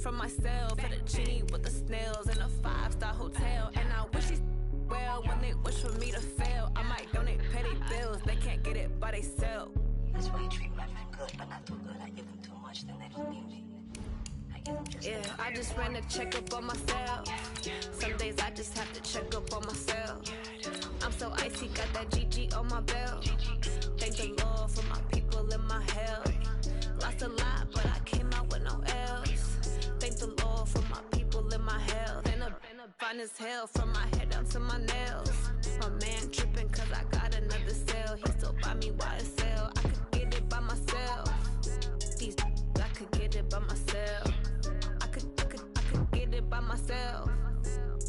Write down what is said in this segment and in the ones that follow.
from myself. For the genie with the snails in a 5-star hotel. And I wish these well when they wish for me to fail. I might donate, pay their bills. They can't get it by themselves. That's why you treat women good, but not too good. I give them too much, then they don't need me. I give them just enough. I just ran a checkup on myself. Some days I just have to check up on myself. I'm so icy, got that GG on my belt. Thank the Lord for my people in my health. Lost a lot, but I came out with no L's. Thank the Lord for my people in my health. And a fine as hell from my head down to my nails. My man tripping cause I got another cell. He still buy me YSL. I could get it by myself. These I could get it by myself. I could get it by myself.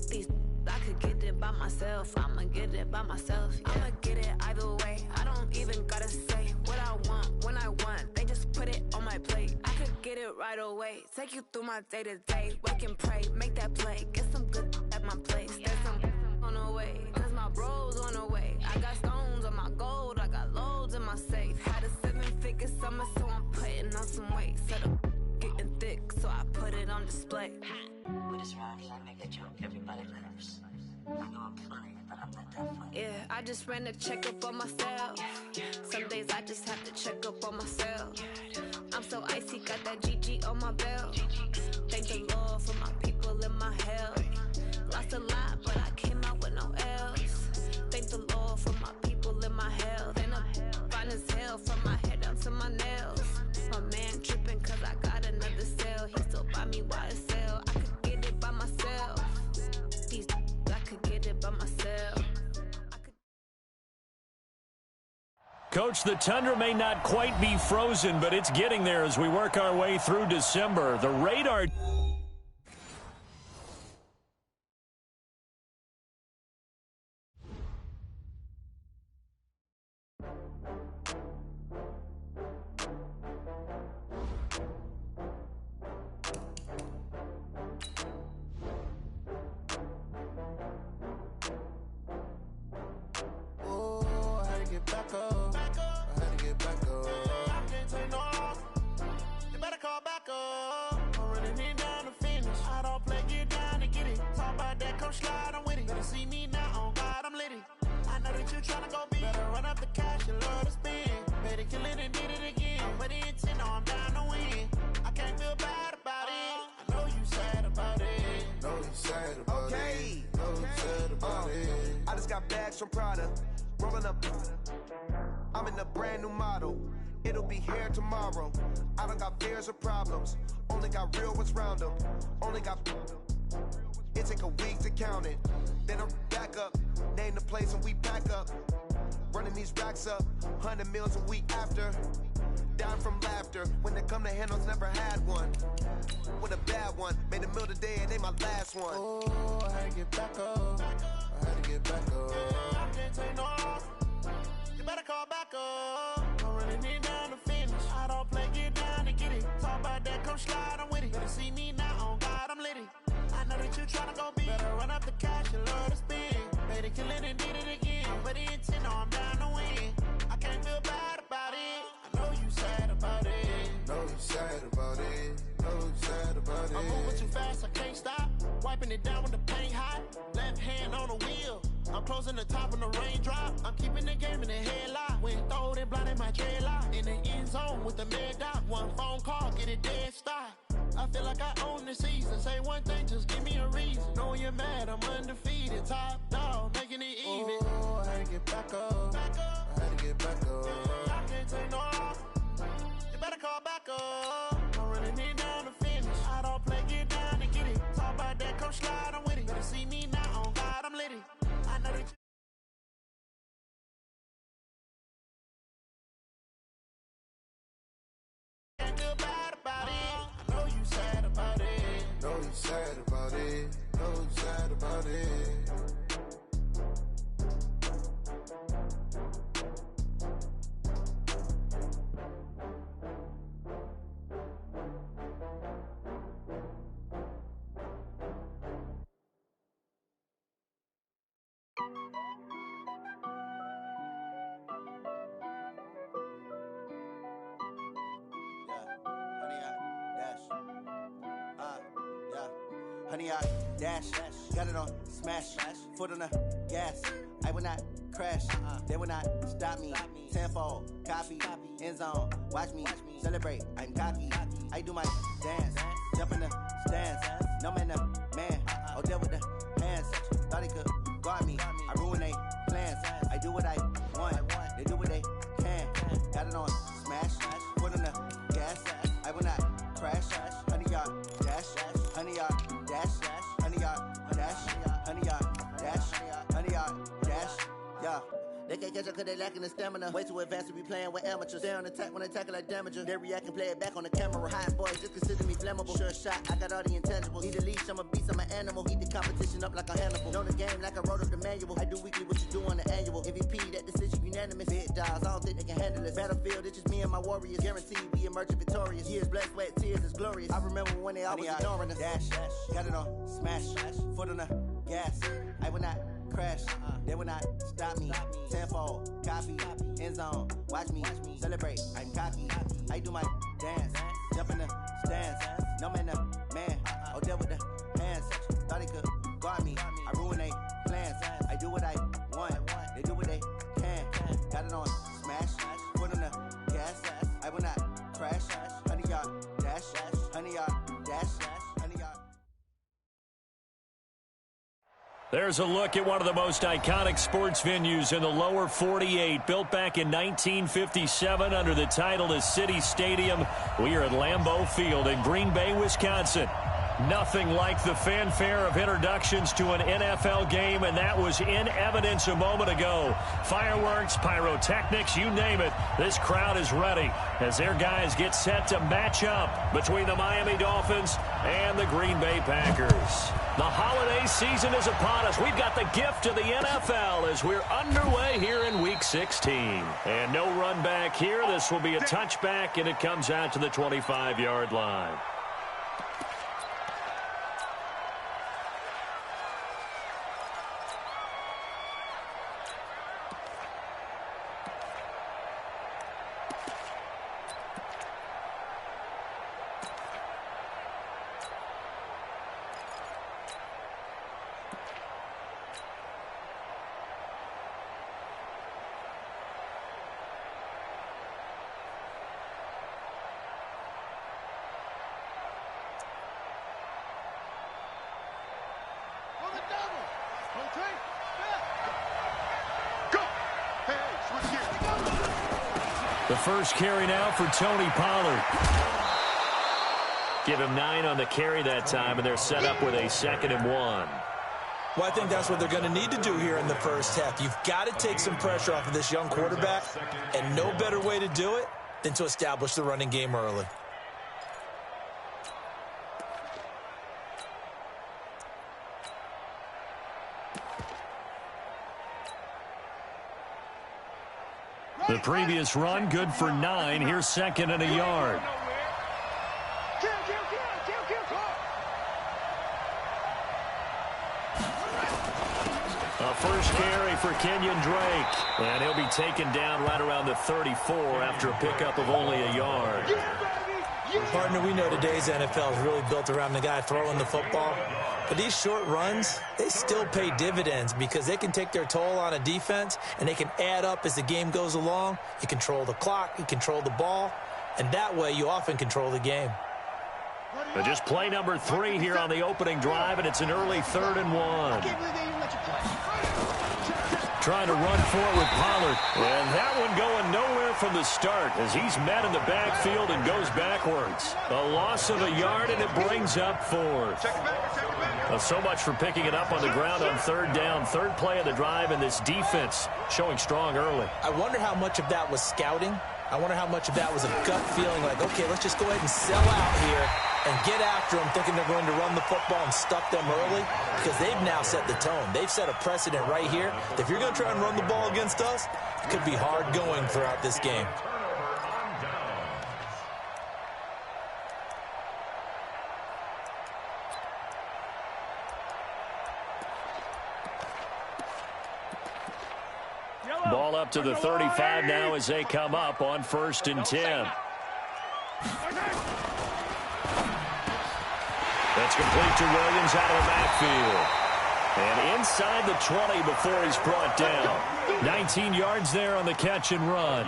These I could get it by myself. I'ma get it by myself. Yeah. I'ma get it either way. I don't even gotta say what I want when I want. They just put it on my plate. I could get it right away. Take you through my day to day. Wake and pray, make that play. Get some good at my place. There's some on the way, cause my bros on the way. I got stones on my gold. I got loads in my safe. Had a 7-figure summer, so I'm putting on some weight. Set up getting thick, so I put it on display. With this rhyme, I make a joke, everybody laughs. I know I'm funny, but I'm not that funny. Yeah, I just ran a checkup on myself. Some days I just have to check up on myself. I'm so icy, got that GG on my belt. Thank the Lord for my people in my health. Lost a lot, but I came out with no L's. Thank the Lord for my people in my health. And I'm fine as hell from my head down to my nails. My man tripping cause I got another cell. He still buy me YSL. I could get it by myself. These I could get it by myself. Coach, the tundra may not quite be frozen, but it's getting there as we work our way through December. The radar... From Prada, rolling up. I'm in a brand new model. It'll be here tomorrow. I don't got fears or problems. Only got real ones round them. Only got. It take a week to count it. Then I'm back up. Name the place and we back up. Running these racks up. 100 meals a week after. Down from laughter. When it come to handles, never had one. With a bad one. Made a meal today and they my last one. Oh, I had to get back up. I had to get back up. I can't take no loss. You better call back up. I'm running it down to finish. I don't play, get down to get it. Talk about that, come slide, I'm with it. Better see me now, on God, I'm litty. I know that you tryna go big. Better run up the cash, you love to spend. Better kill it and did it again. But the intent, no, I'm down to win. I can't feel bad about it. I know you sad about it. Know you sad about it. Know you sad about it. I'm moving too fast, I can't stop. Wiping it down with the paint hot. Left hand on the wheel. I'm closing the top of the raindrop. I'm keeping the game in the headlock. When throwed and blinded my dreadlock. In the end zone with the mad dot. One phone call, get it dead stop. I feel like I own the season. Say one thing, just give me a reason. Knowing you're mad, I'm undefeated. Top dog, making it even. Oh, I had to get back up. I had to get back up. I can't take no loss. You better call back up. I'm running it down to finish. I don't play, get down to get it. Talk about that, come slide, I'm with it. Better see me now, on God, I'm litty. I know that you can't feel bad about it. I know you sad about it. Know you sad about it. Know you sad about it. 100 yard dash, got it on smash, foot on the gas. I will not crash, they will not stop me. 10-4, copy, end zone, watch me celebrate. I'm cocky, I do my dance, jump in the stands. No man, man, oh deal with the hands. Thought he could guard me, I ruin they plans. I do what I want, they do what they can. Got it on smash, foot on the gas. I will not crash, 100 yard dash, 100 yard dash, 100 yard dash, 100 yard dash, 100 yard dash, yeah. They can't catch up cause they lacking the stamina. Way too advanced to be playing with amateurs. They on attack when they tackle like damager. They react and play it back on the camera. Hot boys just consider me flammable. Sure shot, I got all the intangibles. Need a leash, I'm a beast, I'm an animal. Heat the competition up like a Hannibal. Know the game like I wrote up the manual. I do weekly what you do on the annual. MVP, that decision unanimous. Big dogs, I don't think they can handle it. Battlefield, it's just me and my warriors. Guaranteed we emerging victorious. Years, blood, sweat, tears is glorious. I remember when they always ignoring us. Dash, got it on smash, foot on the gas. I will not crash, they will not stop me. 10-4, copy, end zone, watch me celebrate. I'm cocky, I do my dance, jump in the stands. No man, man, oh deal with the hands. Thought he could guard me, I ruin they plans. I do what I want, they do what they can. Got it on smash, foot on the gas. I will not crash, 100 yard dash, 100 yard dash, 100 yard. There's a look at one of the most iconic sports venues in the lower 48. Built back in 1957 under the title of City Stadium. We are at Lambeau Field in Green Bay, Wisconsin. Nothing like the fanfare of introductions to an NFL game, and that was in evidence a moment ago. Fireworks, pyrotechnics, you name it. This crowd is ready as their guys get set to match up between the Miami Dolphins and the Green Bay Packers. The holiday season is upon us. We've got the gift of the NFL as we're underway here in Week 16. And no run back here. This will be a touchback, and it comes out to the 25-yard line. The first carry now for Tony Pollard. Give him 9 on the carry that time, and they're set up with a 2nd and 1. Well, I think that's what they're going to need to do here in the first half. You've got to take some pressure off of this young quarterback, and no better way to do it than to establish the running game early. The previous run, good for 9. Here's 2nd and a yard. A first carry for Kenyon Drake. And he'll be taken down right around the 34 after a pickup of only a yard. Partner, we know today's NFL is really built around the guy throwing the football. But these short runs, they still pay dividends because they can take their toll on a defense, and they can add up as the game goes along. You control the clock, you control the ball, and that way you often control the game. But just play number 3 here on the opening drive, and it's an early 3rd and 1. Trying to run for it with Pollard. And that one going nowhere from the start as he's met in the backfield and goes backwards. A loss of a yard, and it brings up 4th. Well, so much for picking it up on the ground on 3rd down. 3rd play of the drive, and this defense showing strong early. I wonder how much of that was scouting. I wonder how much of that was a gut feeling like, okay, let's just go ahead and sell out here and get after them, thinking they're going to run the football and stuff them early, because they've now set the tone. They've set a precedent right here. If you're going to try and run the ball against us, it could be hard going throughout this game. Ball up to the 35 now as they come up on 1st and 10. That's complete to Williams out of the backfield. And inside the 20 before he's brought down. 19 yards there on the catch and run.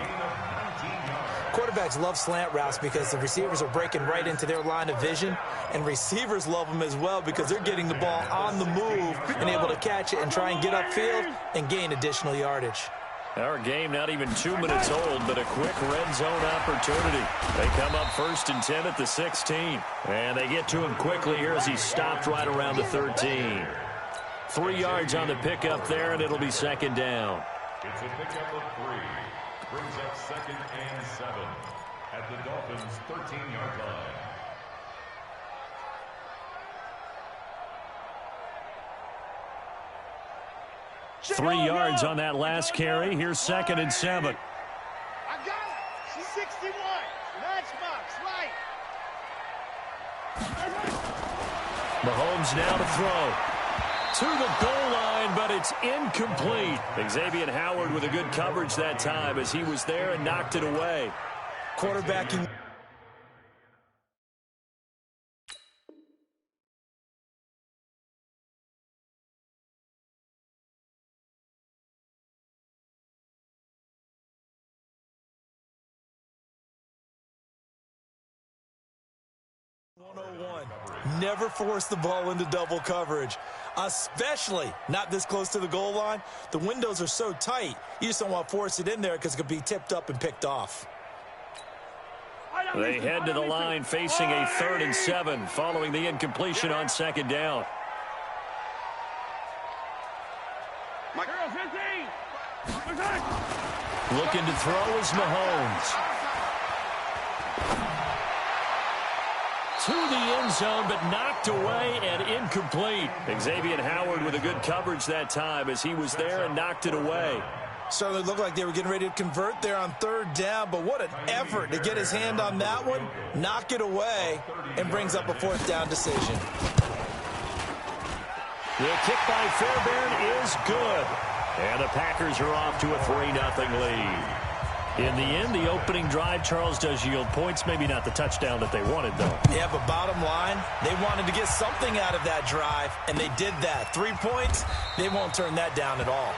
Quarterbacks love slant routes because the receivers are breaking right into their line of vision, and receivers love them as well because they're getting the ball on the move and able to catch it and try and get upfield and gain additional yardage. Our game not even 2 minutes old, but a quick red zone opportunity. They come up 1st and 10 at the 16. And they get to him quickly here as he's stopped right around the 13. 3 yards on the pickup there, and it'll be 2nd down. It's a pickup of 3. Brings up 2nd and 7 at the Dolphins' 13-yard line. Three yards on that last carry. Here's 2nd and 7. I got it. 61. Matchbox, right. Mahomes now to throw. To the goal line, but it's incomplete. Xavier Howard with a good coverage that time as he was there and knocked it away. Quarterbacking. Never force the ball into double coverage, especially not this close to the goal line. The windows are so tight, you just don't want to force it in there because it could be tipped up and picked off. They head to the line facing a 3rd and 7 following the incompletion on 2nd down. Looking to throw is Mahomes. To the end zone, but knocked away and incomplete. Xavier Howard with a good coverage that time as he was there and knocked it away. Certainly looked like they were getting ready to convert there on 3rd down, but what an effort to get his hand on that one, knock it away, and brings up a 4th down decision. The kick by Fairbairn is good. And the Packers are off to a 3-0 lead. In the end, the opening drive, Charles, does yield points. Maybe not the touchdown that they wanted, though. Yeah, but bottom line, they wanted to get something out of that drive, and they did that. 3 points, they won't turn that down at all.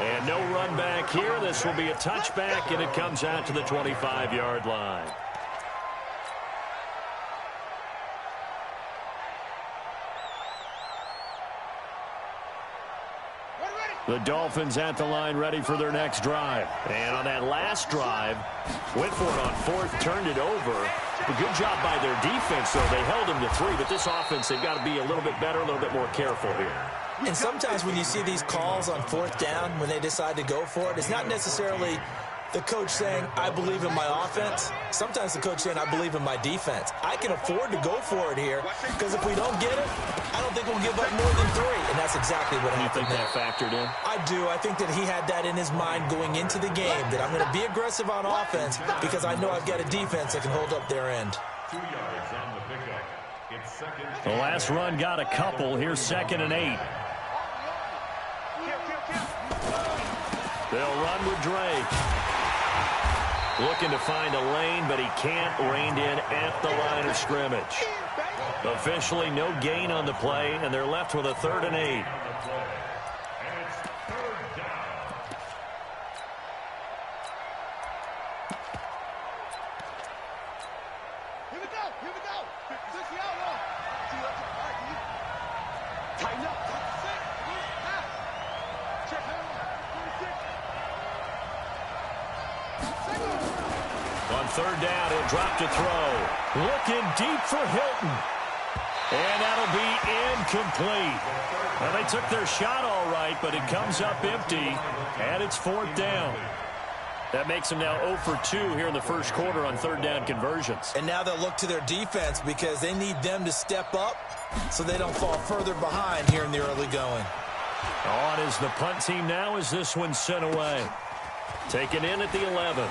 And no run back here. This will be a touchback, and it comes out to the 25-yard line. The Dolphins at the line ready for their next drive. And on that last drive, went for it on 4th, turned it over. A good job by their defense, though. They held them to 3, but this offense, they've got to be a little bit better, a little bit more careful here. And sometimes when you see these calls on 4th down, when they decide to go for it, it's not necessarily the coach saying, I believe in my offense. Sometimes the coach saying, I believe in my defense. I can afford to go for it here because if we don't get it, I don't think we'll give up more than 3. And that's exactly what happened. You think that factored in? I do. I think that he had that in his mind going into the game, that I'm going to be aggressive on offense because I know I've got a defense that can hold up their end. 2 yards on the pickup. It's 2nd. The last run got a couple. Here's 2nd and 8. They'll run with Drake. Looking to find a lane, but he can't. Reined in at the line of scrimmage. Officially no gain on the play, and they're left with a 3rd and 8. On 3rd down, he'll drop to throw. Looking deep for Hilton. And that'll be incomplete. Well, they took their shot all right, but it comes up empty, and it's 4th down. That makes them now 0 for 2 here in the first quarter on 3rd down conversions. And now they'll look to their defense because they need them to step up so they don't fall further behind here in the early going. On is the punt team now as this one's sent away. Taken in at the 11.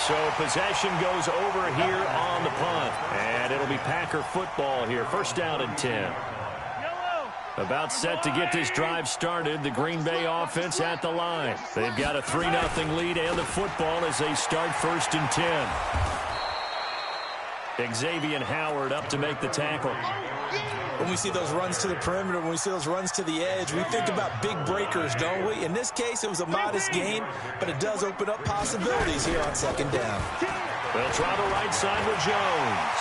So possession goes over here on the punt. And it'll be Packer football here. 1st down and 10. About set to get this drive started. The Green Bay offense at the line. They've got a 3-0 lead and the football as they start 1st and 10. Xavier Howard up to make the tackle. When we see those runs to the perimeter, when we see those runs to the edge, we think about big breakers, don't we? In this case, it was a modest gain, but it does open up possibilities here on second down. They'll try the right side with Jones.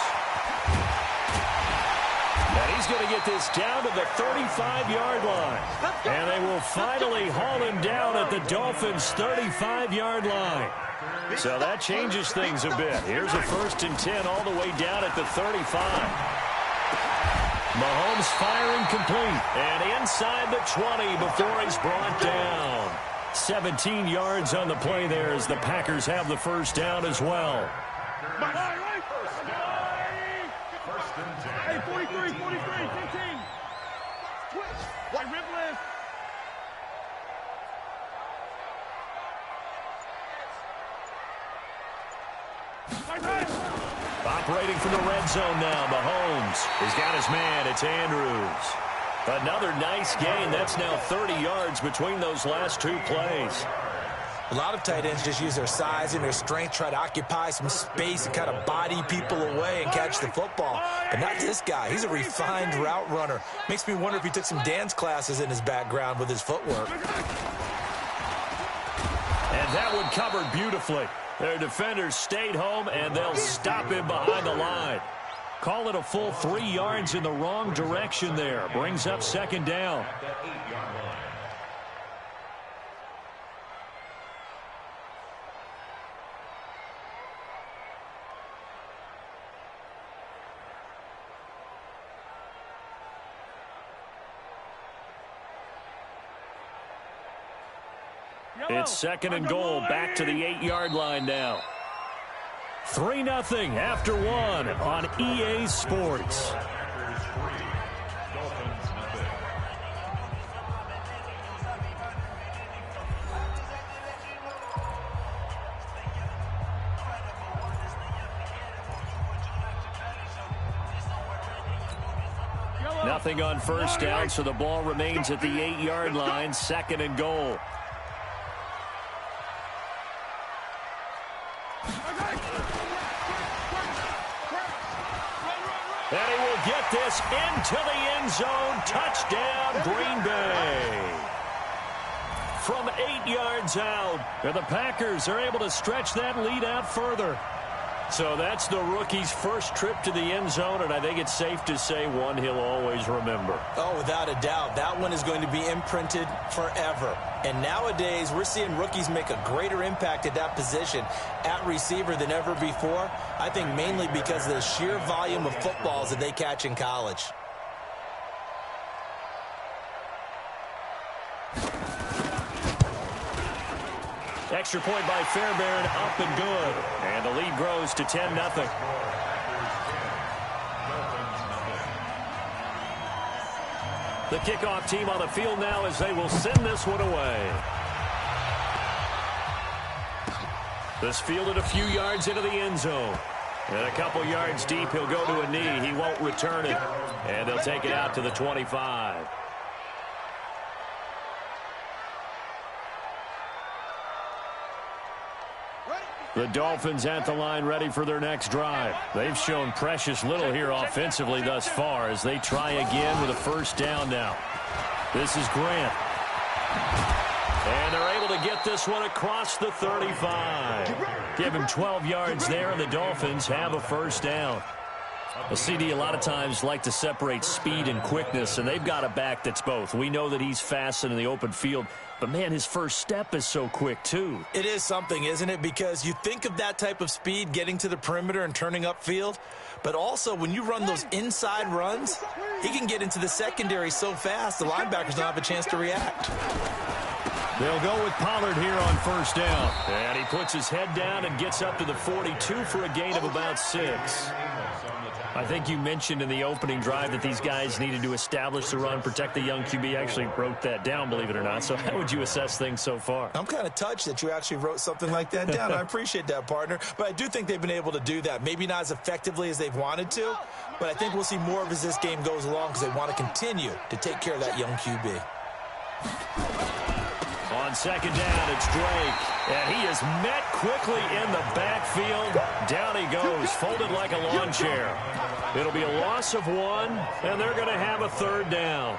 And he's going to get this down to the 35-yard line. And they will finally haul him down at the Dolphins' 35-yard line. So that changes things a bit. Here's a 1st and 10 all the way down at the 35. Mahomes firing complete. And inside the 20 before he's brought down. 17 yards on the play there as the Packers have the first down as well. Hey, 43, 15. White rib list. Operating from the red zone now, Mahomes. He's got his man. It's Andrews. Another nice gain. That's now 30 yards between those last two plays. A lot of tight ends just use their size and their strength, try to occupy some space and kind of body people away and catch the football. But not this guy. He's a refined route runner. Makes me wonder if he took some dance classes in his background with his footwork. And that one covered beautifully. Their defenders stayed home, and they'll stop him behind the line. Call it a full 3 yards in the wrong direction there. Brings up second down. It's 2nd and goal, back to the 8-yard line now. 3-0 after 1 on EA Sports. Nothing on first down, so the ball remains at the 8-yard line, 2nd and goal. And he will get this into the end zone. Touchdown, Green Bay. From 8 yards out, and the Packers are able to stretch that lead out further. So that's the rookie's first trip to the end zone, and I think it's safe to say one he'll always remember. Oh, without a doubt. That one is going to be imprinted forever. And nowadays, we're seeing rookies make a greater impact at that position at receiver than ever before. I think mainly because of the sheer volume of footballs that they catch in college. Extra point by Fairbairn, up and good. And the lead grows to 10-0. The kickoff team on the field now as they will send this one away. This fielded a few yards into the end zone. And a couple yards deep, he'll go to a knee. He won't return it. And they'll take it out to the 25. The Dolphins at the line ready for their next drive. They've shown precious little here offensively thus far as they try again with a first down now. This is Grant. And they're able to get this one across the 35. Give him 12 yards there, and the Dolphins have a first down. A CD a lot of times like to separate speed and quickness, and they've got a back that's both. We know that he's fast in the open field, but, man, his first step is so quick, too. It is something, isn't it? Because you think of that type of speed getting to the perimeter and turning upfield, but also when you run those inside runs, he can get into the secondary so fast the linebackers don't have a chance to react. They'll go with Pollard here on first down. And he puts his head down and gets up to the 42 for a gain of about 6. I think you mentioned in the opening drive that these guys needed to establish the run, protect the young QB. I actually wrote that down, believe it or not. So how would you assess things so far? I'm kind of touched that you actually wrote something like that down. I appreciate that, partner. But I do think they've been able to do that. Maybe not as effectively as they've wanted to, but I think we'll see more of as this game goes along because they want to continue to take care of that young QB. On On second down, it's Drake. And he is met quickly in the backfield. Down he goes, folded like a lawn chair. It'll be a loss of 1, and they're going to have a third down.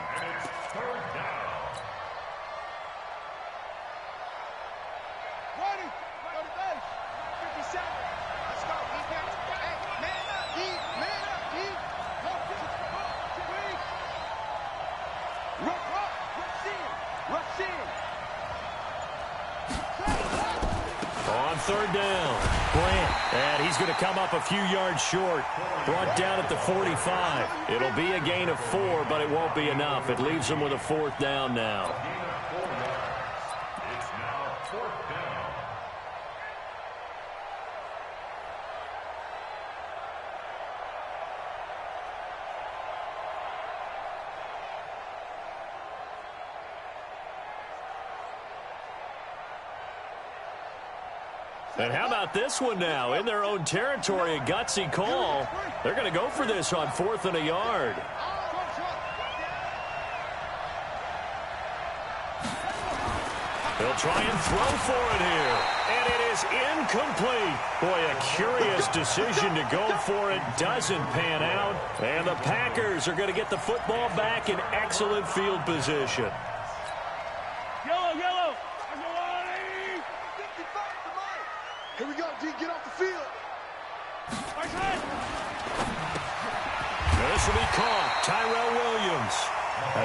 Third down, Grant, and he's going to come up a few yards short. Brought down at the 45. It'll be a gain of 4, but it won't be enough. It leaves him with a fourth down now. It's now fourth down. And how about this one now? In their own territory, a gutsy call. They're going to go for this on 4th and a yard. They'll try and throw for it here. And it is incomplete. Boy, a curious decision to go for it. Doesn't pan out. And the Packers are going to get the football back in excellent field position. Yellow. Here we go, D. Get off the field. This will be caught. Tyrell Williams.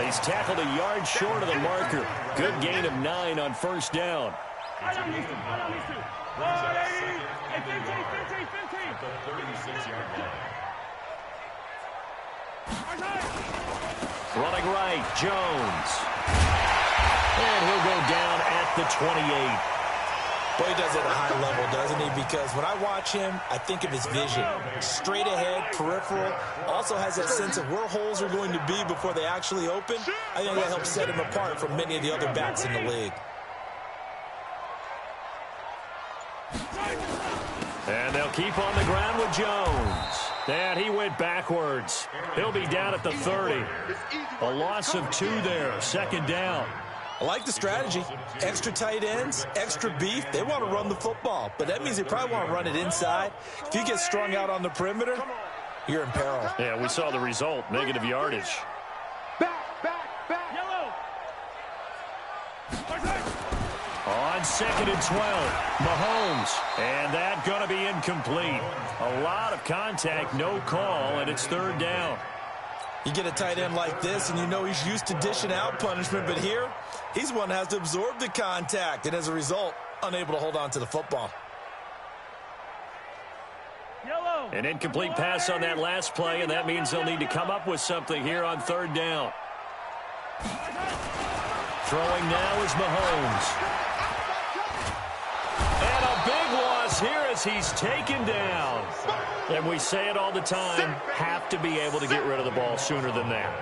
He's tackled a yard short of the marker. Good gain of 9 on first down. The 36-yard line. Running right, Jones. And he'll go down at the 28. Boy, he does it at a high level, doesn't he? Because when I watch him, I think of his vision. Straight ahead, peripheral. Also has that sense of where holes are going to be before they actually open. I think that helps set him apart from many of the other backs in the league. And they'll keep on the ground with Jones. And he went backwards. He'll be down at the 30. A loss of 2 there. Second down. I like the strategy. Extra tight ends, extra beef. They want to run the football, but that means they probably want to run it inside. If you get strung out on the perimeter, you're in peril. Yeah, we saw the result. Negative yardage. Back. Yellow. On 2nd and 12, Mahomes. And that going to be incomplete. A lot of contact, no call, and it's third down. You get a tight end like this, and you know he's used to dishing out punishment, but here, he's one that has to absorb the contact, and as a result, unable to hold on to the football. Yellow. An incomplete pass on that last play, and that means they'll need to come up with something here on third down. Throwing now is Mahomes. And a big loss here as he's taken down. And we say it all the time, have to be able to get rid of the ball sooner than that.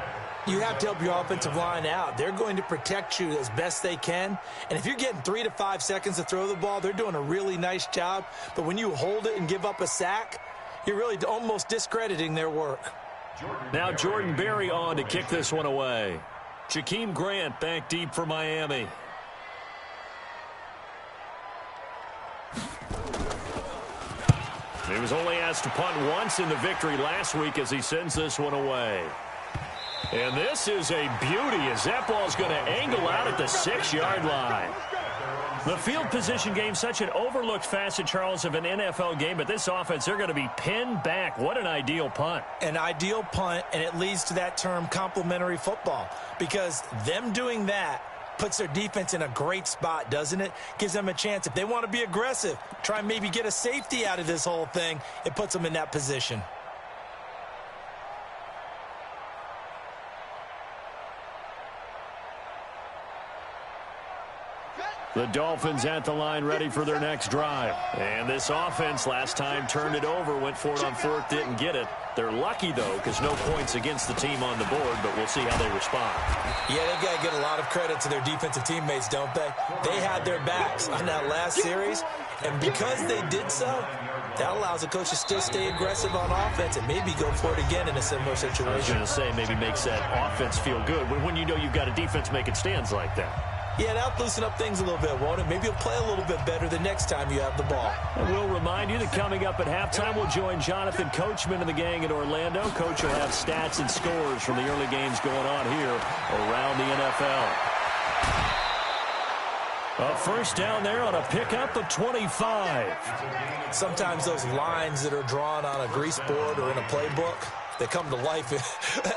You have to help your offensive line out. They're going to protect you as best they can. And if you're getting 3 to 5 seconds to throw the ball, they're doing a really nice job. But when you hold it and give up a sack, you're really almost discrediting their work. Now Jordan Berry on to kick this one away. Jakeem Grant back deep for Miami. He was only asked to punt once in the victory last week as he sends this one away. And this is a beauty as that ball's going to angle out at the 6-yard line. The field position game, such an overlooked facet, Charles, of an NFL game, but this offense, they're going to be pinned back. What an ideal punt. An ideal punt, and it leads to that term complementary football, because them doing that puts their defense in a great spot, doesn't it? Gives them a chance. If they want to be aggressive, try and maybe get a safety out of this whole thing, it puts them in that position. The Dolphins at the line ready for their next drive. And this offense last time turned it over, went for it on 4th, didn't get it. They're lucky, though, because no points against the team on the board, but we'll see how they respond. Yeah, they've got to get a lot of credit to their defensive teammates, don't they? They had their backs on that last series, and because they did so, that allows the coach to still stay aggressive on offense and maybe go for it again in a similar situation. I was going to say maybe makes that offense feel good when you know you've got a defense making stands like that. Yeah, that'll loosen up things a little bit, won't it? Maybe you'll play a little bit better the next time you have the ball. And we'll remind you that coming up at halftime, we'll join Jonathan Coachman and the gang in Orlando. Coach will have stats and scores from the early games going on here around the NFL. A first down there on a pickup of 25. Sometimes those lines that are drawn on a grease board or in a playbook, they come to life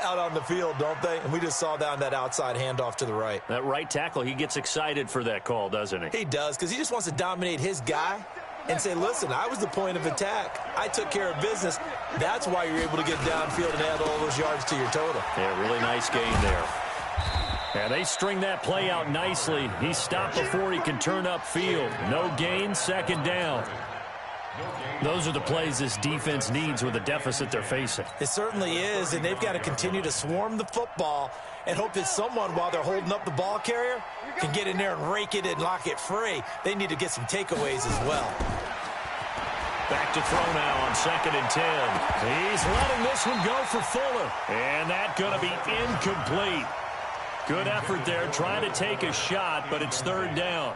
out on the field, don't they? And we just saw down that outside handoff to the right. That right tackle, he gets excited for that call, doesn't he? He does, because he just wants to dominate his guy and say, listen, I was the point of attack. I took care of business. That's why you're able to get downfield and add all those yards to your total. Yeah, really nice game there. And they string that play out nicely. He's stopped before he can turn upfield. No gain, second down. Those are the plays this defense needs with the deficit they're facing. It certainly is, and they've got to continue to swarm the football and hope that someone, while they're holding up the ball carrier, can get in there and rake it and lock it free. They need to get some takeaways as well. Back to throw now on 2nd and 10. He's letting this one go for Fuller. And that's going to be incomplete. Good effort there, trying to take a shot, but it's 3rd down.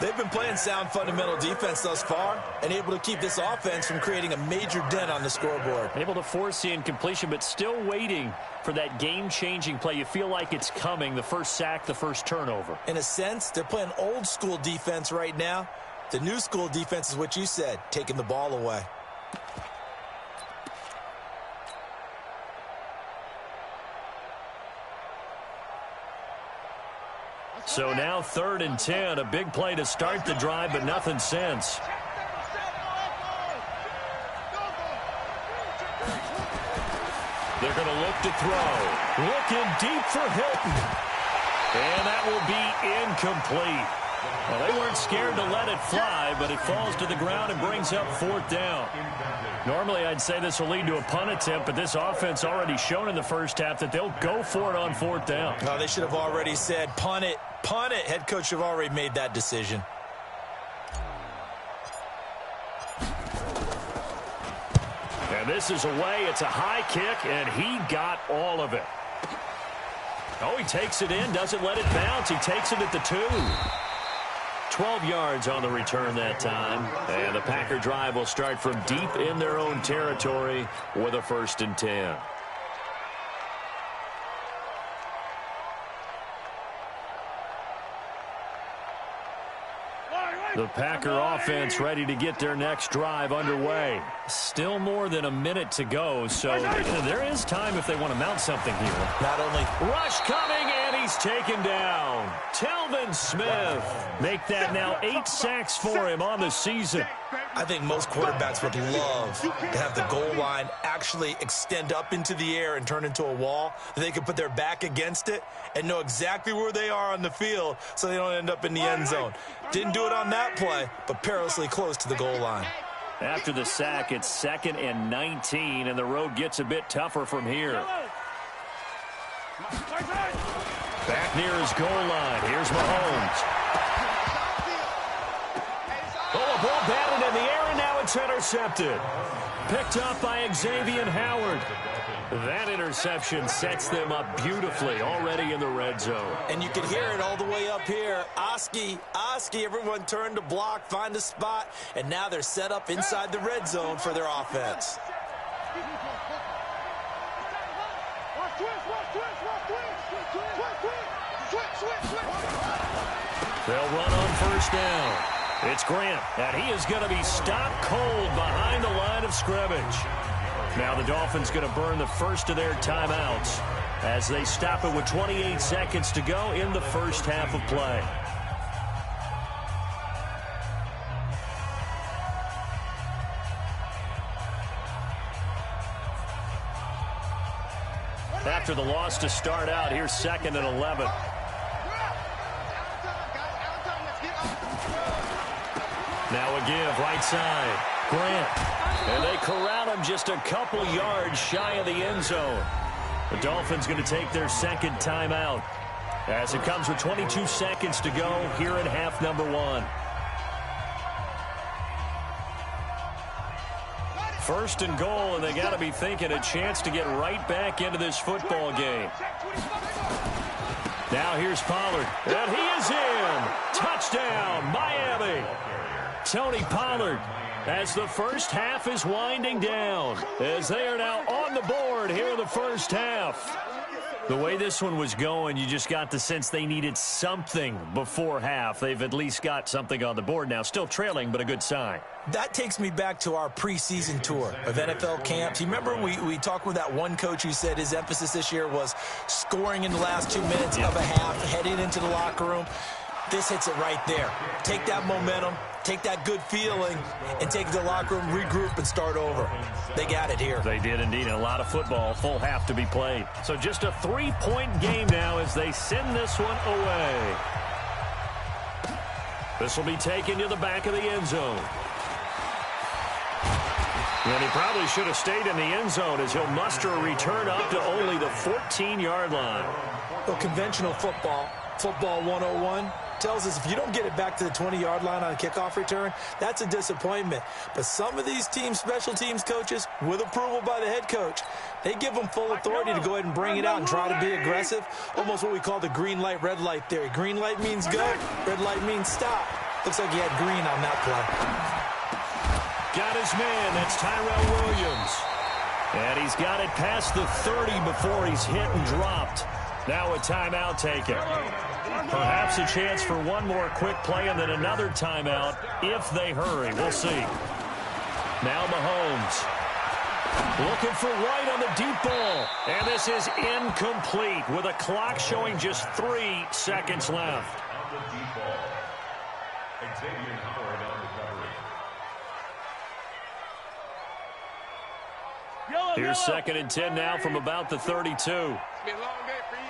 They've been playing sound fundamental defense thus far and able to keep this offense from creating a major dent on the scoreboard. Able to force the incompletion, but still waiting for that game-changing play. You feel like it's coming, the first sack, the first turnover. In a sense, they're playing old-school defense right now. The new-school defense is what you said, taking the ball away. So now 3rd and 10, a big play to start the drive, but nothing since. They're going to look to throw. Looking deep for Hilton. And that will be incomplete. Well, they weren't scared to let it fly, but it falls to the ground and brings up 4th down. Normally, I'd say this will lead to a punt attempt, but this offense already shown in the first half that they'll go for it on 4th down. Oh, they should have already said, punt it, punt it. Head coach should have already made that decision. And this is away. It's a high kick, and he got all of it. Oh, he takes it in, doesn't let it bounce. He takes it at the 2. 12 yards on the return that time. And the Packer drive will start from deep in their own territory with a 1st and 10. The Packer offense ready to get their next drive underway. Still more than a minute to go, so there is time if they want to mount something here. Not only rush coming, and he's taken down. Telvin Smith. Make that now 8 sacks for him on the season. I think most quarterbacks would love to have the goal line actually extend up into the air and turn into a wall. They can put their back against it and know exactly where they are on the field so they don't end up in the end zone. Didn't do it on that play, but perilously close to the goal line. After the sack, it's 2nd and 19, and the road gets a bit tougher from here. Back near his goal line. Here's Mahomes. Oh, a ball batted in the air, and now it's intercepted. Picked up by Xavier Howard. That interception sets them up beautifully already in the red zone. And you can hear it all the way up here. Oski, everyone turned to block, find a spot, and now they're set up inside the red zone for their offense. They'll run on 1st down. It's Grant, and he is going to be stopped cold behind the line of scrimmage. Now the Dolphins going to burn the first of their timeouts as they stop it with 28 seconds to go in the first half of play. After the loss to start out, here's 2nd and 11. Now a give, right side. Grant. And they corral him just a couple yards shy of the end zone. The Dolphins going to take their 2nd timeout as it comes with 22 seconds to go here in half number 1. 1st and goal, and they got to be thinking a chance to get right back into this football game. Now here's Pollard, and he is in. Touchdown, Miami. Tony Pollard, as the first half is winding down, as they are now on the board here in the first half. The way this one was going, you just got the sense they needed something before half. They've at least got something on the board now. Still trailing, but a good sign. That takes me back to our preseason tour of NFL camps. You remember we talked with that one coach who said his emphasis this year was scoring in the last 2 minutes of a half, heading into the locker room. This hits it right there. Take that momentum, take that good feeling, and take it to the locker room, regroup, and start over. They got it here. They did indeed, and a lot of football, full half to be played. So just a 3-point game now as they send this one away. This will be taken to the back of the end zone. And he probably should have stayed in the end zone as he'll muster a return up to only the 14-yard line. Well, conventional football 101, tells us if you don't get it back to the 20-yard line on a kickoff return, that's a disappointment. But some of these teams, special teams coaches, with approval by the head coach, they give them full authority to go ahead and bring it out and try to be aggressive, almost what we call the green light, red light theory. Green light means go, red light means stop. Looks like he had green on that play. Got his man, that's Tyrell Williams. And he's got it past the 30 before he's hit and dropped. Now a timeout taken. Perhaps a chance for one more quick play and then another timeout if they hurry. We'll see. Now Mahomes. Looking for White on the deep ball. And this is incomplete with a clock showing just 3 seconds left. On the deep ball, Xavier Howard on recovery. Here's 2nd and 10 now from about the 32. It's been a long day for you.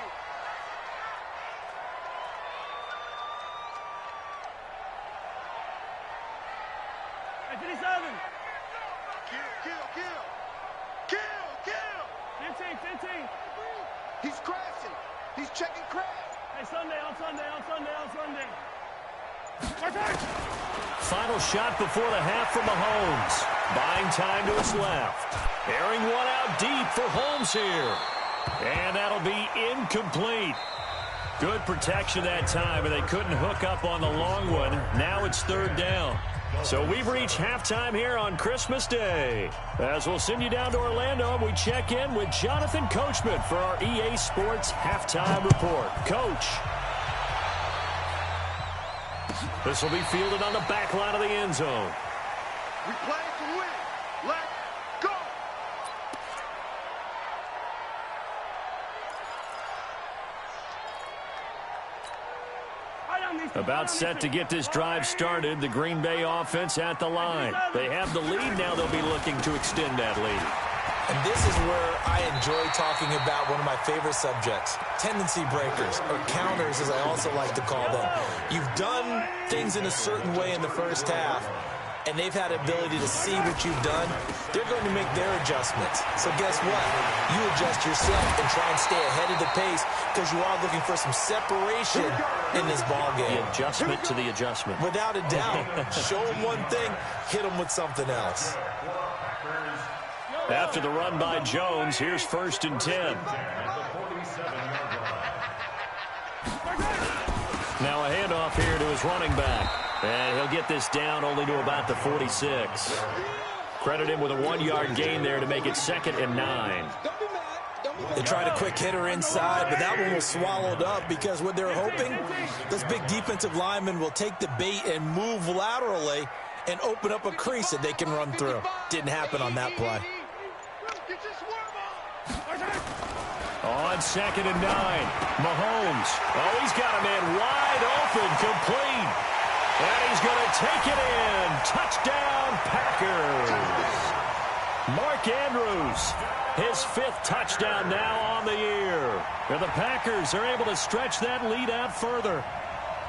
Hey, 57. Kill. 15. He's crashing. He's checking crash. Hey, Sunday. Final shot before the half from Mahomes. Buying time to his left. Airing one out deep for Holmes here. And that'll be incomplete. Good protection that time, and they couldn't hook up on the long one. Now it's 3rd down. So we've reached halftime here on Christmas Day. As we'll send you down to Orlando, and we check in with Jonathan Coachman for our EA Sports Halftime Report. Coach. This will be fielded on the back line of the end zone. We play to win. Let's go. About set to get this drive started. The Green Bay offense at the line. They have the lead. Now they'll be looking to extend that lead. And this is where I enjoy talking about one of my favorite subjects, tendency breakers, or counters as I also like to call them. You've done things in a certain way in the first half, and they've had ability to see what you've done. They're going to make their adjustments. So guess what? You adjust yourself and try and stay ahead of the pace because you are looking for some separation in this ballgame. The adjustment to the adjustment. Without a doubt. Show them one thing, hit them with something else. After the run by Jones, here's 1st and 10. Now a handoff here to his running back. And he'll get this down only to about the 46. Credit him with a 1-yard gain there to make it 2nd and 9. They tried a quick hitter inside, but that one was swallowed up because what they're hoping, this big defensive lineman will take the bait and move laterally and open up a crease that they can run through. Didn't happen on that play. On 2nd and 9, Mahomes. Oh, he's got a man wide open, complete. And he's going to take it in. Touchdown, Packers. Mark Andrews, his 5th touchdown now on the year. And the Packers are able to stretch that lead out further.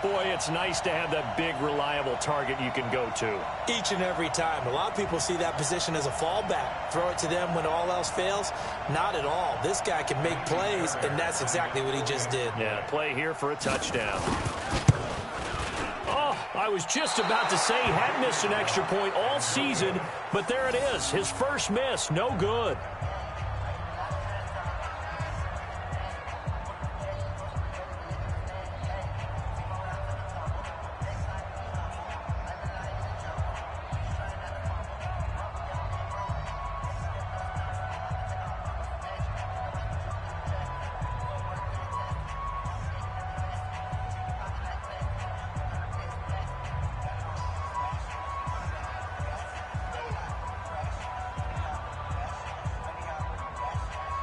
Boy, it's nice to have that big, reliable target you can go to. Each and every time. A lot of people see that position as a fallback. Throw it to them when all else fails. Not at all. This guy can make plays, and that's exactly what he just did. Yeah, play here for a touchdown. Oh, I was just about to say he hadn't missed an extra point all season, but there it is. His first miss, no good.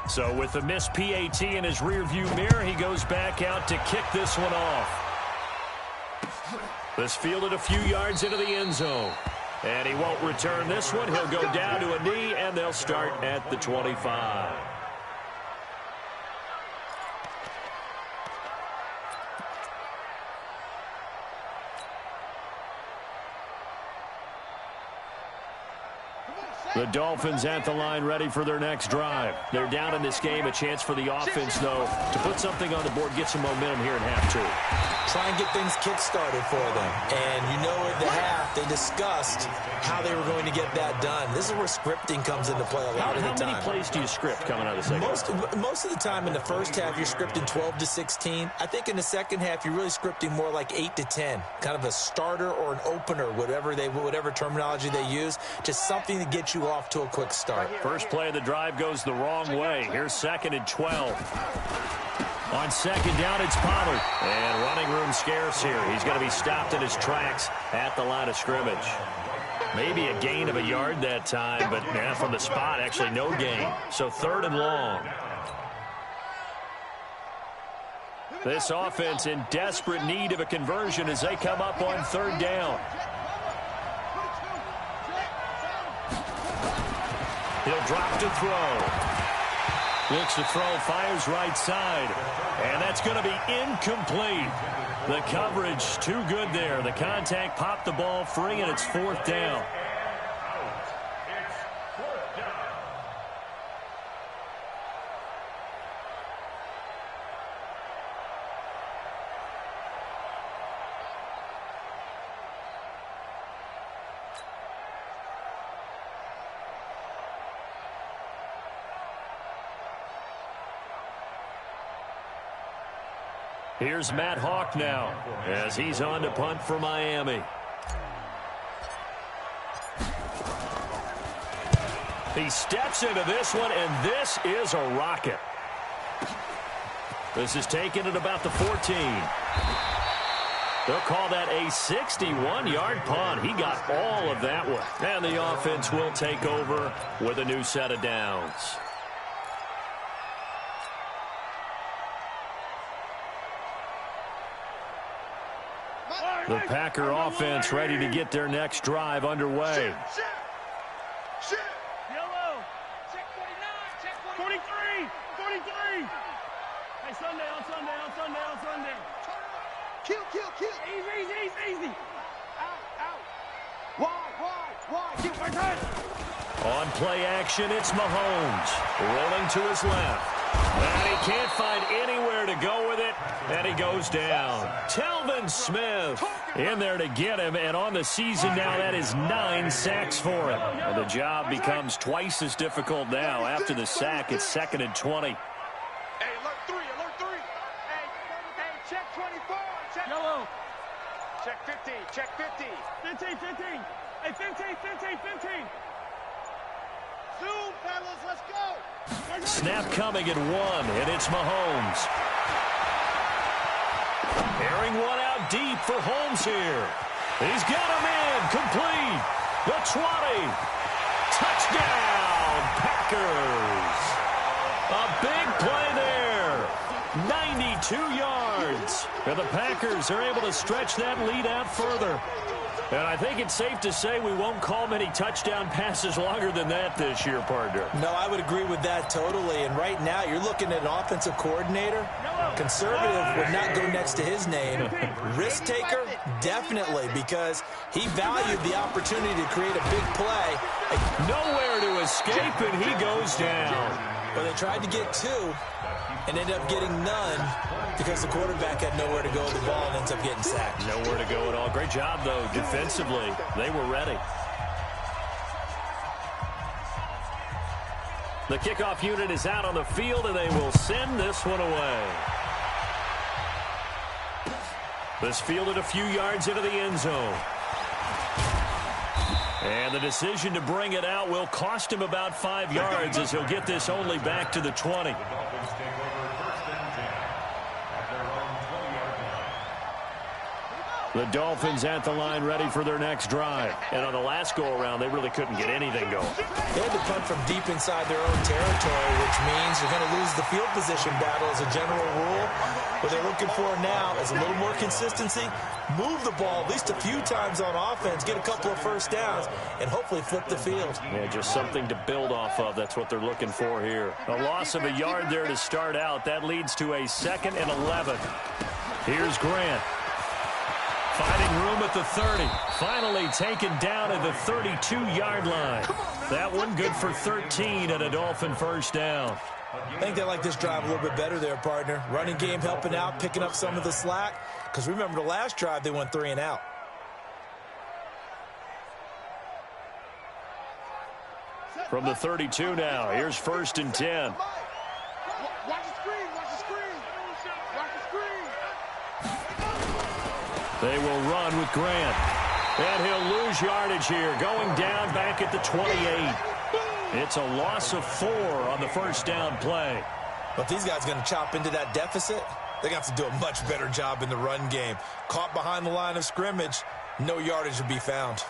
So with the missed PAT in his rearview mirror, he goes back out to kick this one off. This fielded a few yards into the end zone. And he won't return this one. He'll go down to a knee, and they'll start at the 25. The Dolphins at the line ready for their next drive. They're down in this game. A chance for the offense, though, to put something on the board, get some momentum here in half two. Try and get things kick-started for them. And you know at the half, they discussed how they were going to get that done. This is where scripting comes into play a lot of the time. How many plays do you script coming out of the second half? Most of the time in the first half, you're scripting 12 to 16. I think in the second half, you're really scripting more like 8 to 10. Kind of a starter or an opener, whatever terminology they use. Just something to get you off to a quick start. First play of the drive goes the wrong way. Here's 2nd and 12. On 2nd down, it's Pollard. And running room scarce here. He's going to be stopped in his tracks at the line of scrimmage. Maybe a gain of a yard that time, but from the spot, actually no gain. So 3rd and long. This offense in desperate need of a conversion as they come up on 3rd down. He'll drop to throw. Looks to throw, fires right side. And that's going to be incomplete. The coverage too good there. The contact popped the ball free, and it's 4th down. Here's Matt Hawk now as he's on to punt for Miami. He steps into this one, and this is a rocket. This is taken at about the 14. They'll call that a 61-yard punt. He got all of that one. And the offense will take over with a new set of downs. The Packer offense ready to get their next drive underway. Yellow. Check 49. Check 43. 43. Hey, Sunday. Kill. Easy. Out. Wide. Keep my time. On play action, it's Mahomes. Rolling to his left. And he can't find anywhere to go with it, and he goes down. Telvin Smith in there to get him, and on the season now, that is 9 sacks for him. And the job becomes twice as difficult now. After the sack, it's 2nd and 20. Hey, alert 3. Hey, check 24. Check. Yellow. Check 50. 15. Hey, 15. Zoom, fellas, let's go. Snap coming at 1, and it's Mahomes. Airing one out deep for Holmes here. He's got him in, complete. The 20. Touchdown, Packers. A big play there. 92 yards. And the Packers are able to stretch that lead out further. And I think it's safe to say we won't call many touchdown passes longer than that this year, partner. No, I would agree with that totally. And right now, you're looking at an offensive coordinator. Conservative would not go next to his name. Risk taker, definitely, because he valued the opportunity to create a big play. Nowhere to escape, and he goes down. Well, they tried to get 2 and ended up getting none because the quarterback had nowhere to go with the ball and ends up getting sacked. Nowhere to go at all. Great job, though, defensively. They were ready. The kickoff unit is out on the field, and they will send this one away. This fielded a few yards into the end zone. And the decision to bring it out will cost him about 5 yards as he'll get this only back to the 20. The Dolphins at the line ready for their next drive. And on the last go-around, they really couldn't get anything going. They had to punt from deep inside their own territory, which means wins, you're going to lose the field position battle as a general rule. What they're looking for now is a little more consistency, move the ball at least a few times on offense, get a couple of first downs, and hopefully flip the field. Yeah, just something to build off of. That's what they're looking for here. A loss of a yard there to start out. That leads to a 2nd and 11. Here's Grant. Finding room at the 30. Finally taken down at the 32-yard line. That one good for 13 and a Dolphin first down. I think they like this drive a little bit better there, partner. Running game helping out, picking up some of the slack. Because remember the last drive, they went 3 and out. From the 32 now, here's 1st and 10. Watch the screen, watch the screen. Watch the screen. They will run with Grant. And he'll lose yardage here, going down back at the 28. It's a loss of 4 on the first down play. But if these guys are going to chop into that deficit, they got to do a much better job in the run game. Caught behind the line of scrimmage, no yardage to be found.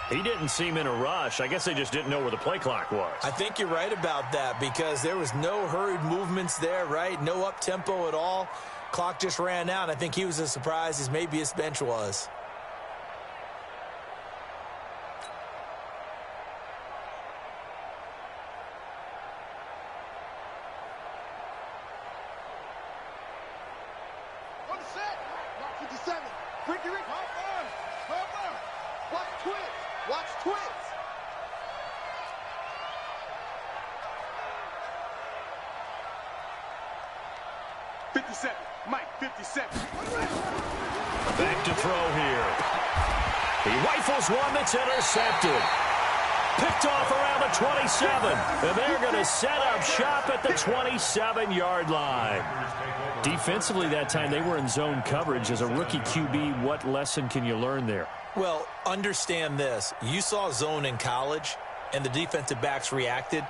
He didn't seem in a rush. I guess they just didn't know where the play clock was. I think you're right about that because there was no hurried movements there, right? No up-tempo at all. Clock just ran out. I think he was as surprised as maybe his bench was. Back to throw here. He rifles one that's intercepted. Picked off around the 27. And they're going to set up shop at the 27-yard line. Defensively that time, they were in zone coverage. As a rookie QB, what lesson can you learn there? Well, understand this. You saw zone in college, and the defensive backs reacted,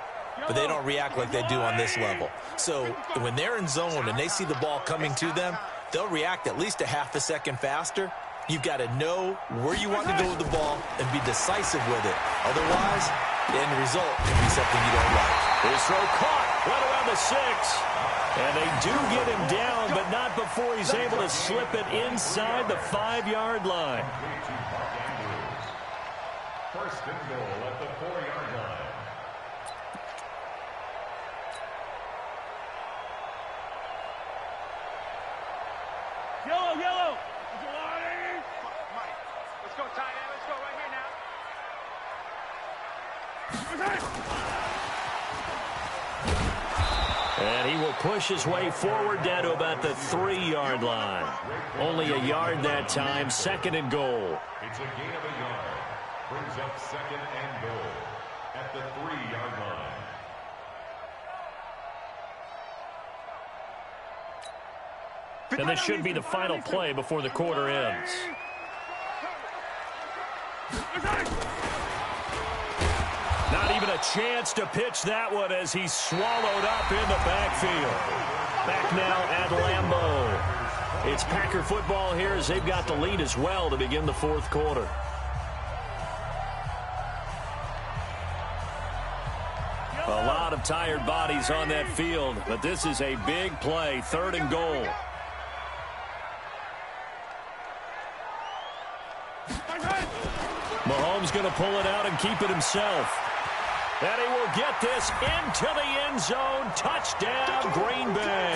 but they don't react like they do on this level. So when they're in zone and they see the ball coming to them, they'll react at least a half a second faster. You've got to know where you want to go with the ball and be decisive with it. Otherwise, the end result can be something you don't like. His throw caught, right around the 6. And they do get him down, but not before he's able to slip it inside the 5-yard line. First and goal at the 4-yard line. Yellow. Mike, let's go tight end. Let's go right here now. And he will push his way forward down to about the 3-yard line. Only a yard that time, 2nd and goal. It's a gain of a yard. Brings up 2nd and goal at the 3-yard line. And this should be the final play before the quarter ends. Not even a chance to pitch that one as he's swallowed up in the backfield. Back now at Lambeau. It's Packer football here as they've got the lead as well to begin the 4th quarter. A lot of tired bodies on that field, but this is a big play, 3rd and goal. Mahomes going to pull it out and keep it himself. And he will get this into the end zone. Touchdown, Green Bay.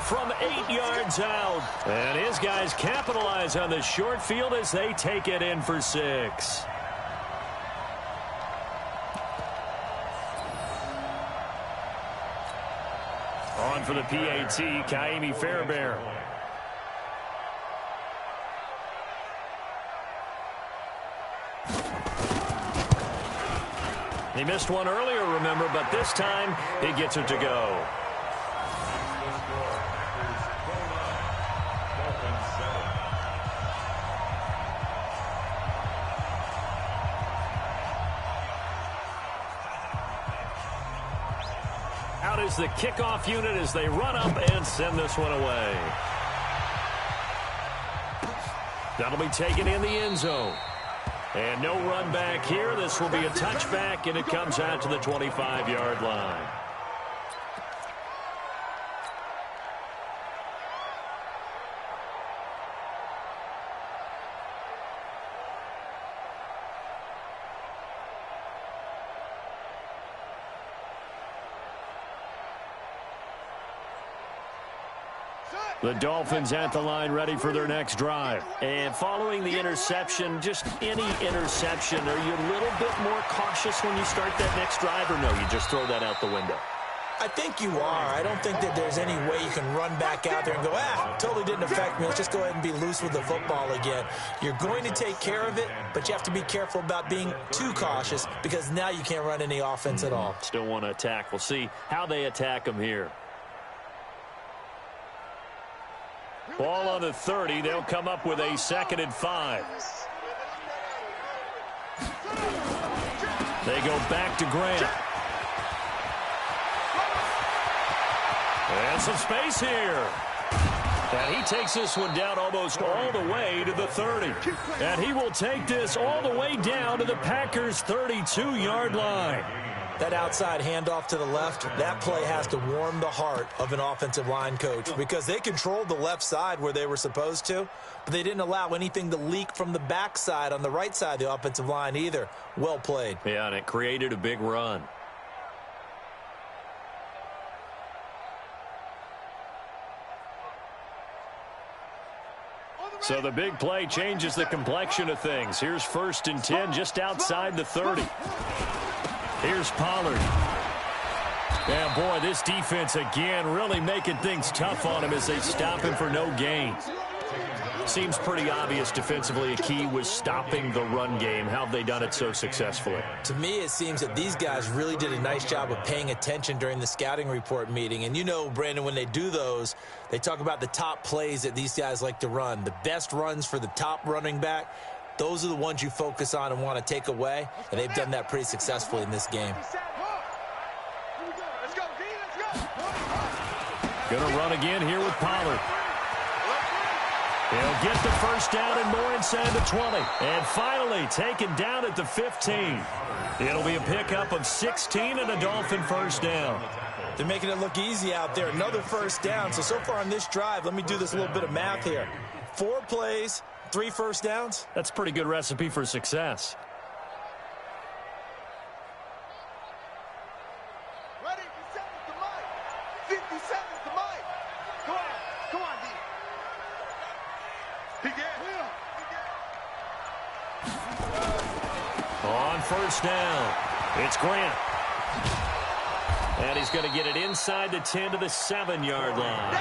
From 8 yards out. And his guys capitalize on the short field as they take it in for 6. On for the PAT, Kaimi Fairbairn. He missed one earlier, remember, but this time he gets it to go. Out is the kickoff unit as they run up and send this one away. That'll be taken in the end zone. And no run back here. This will be a touchback, and it comes out to the 25-yard line. The Dolphins at the line ready for their next drive. And following the interception, just any interception, are you a little bit more cautious when you start that next drive, or no, you just throw that out the window? I think you are. I don't think that there's any way you can run back out there and go, totally didn't affect me. Let's just go ahead and be loose with the football again. You're going to take care of it, but you have to be careful about being too cautious because now you can't run any offense at all. Still want to attack. We'll see how they attack them here. Ball on the 30. They'll come up with a 2nd and 5. They go back to Grant. And some space here. And he takes this one down almost all the way to the 30. And he will take this all the way down to the Packers' 32-yard line. That outside handoff to the left, that play has to warm the heart of an offensive line coach because they controlled the left side where they were supposed to, but they didn't allow anything to leak from the backside on the right side of the offensive line either. Well played. Yeah, and it created a big run. So the big play changes the complexion of things. Here's 1st and 10 just outside the 30. Here's Pollard. Yeah, boy, this defense again really making things tough on him as they stop him for no gain. Seems pretty obvious defensively a key was stopping the run game. How have they done it so successfully? To me, it seems that these guys really did a nice job of paying attention during the scouting report meeting. And you know, Brandon, when they do those, they talk about the top plays that these guys like to run. The best runs for the top running back. Those are the ones you focus on and want to take away, and they've done that pretty successfully in this game. Going to run again here with Pollard. He'll get the 1st down and more inside the 20. And finally taken down at the 15. It'll be a pickup of 16 and a Dolphin 1st down. They're making it look easy out there. Another 1st down. So far on this drive, let me do this little bit of math here. 4 plays. 3 1st downs? That's a pretty good recipe for success. Ready? 50 seconds to Mike. 50 seconds to Mike. Come on, D. On 1st down, it's Grant. And he's going to get it inside the 10 to the 7-yard line.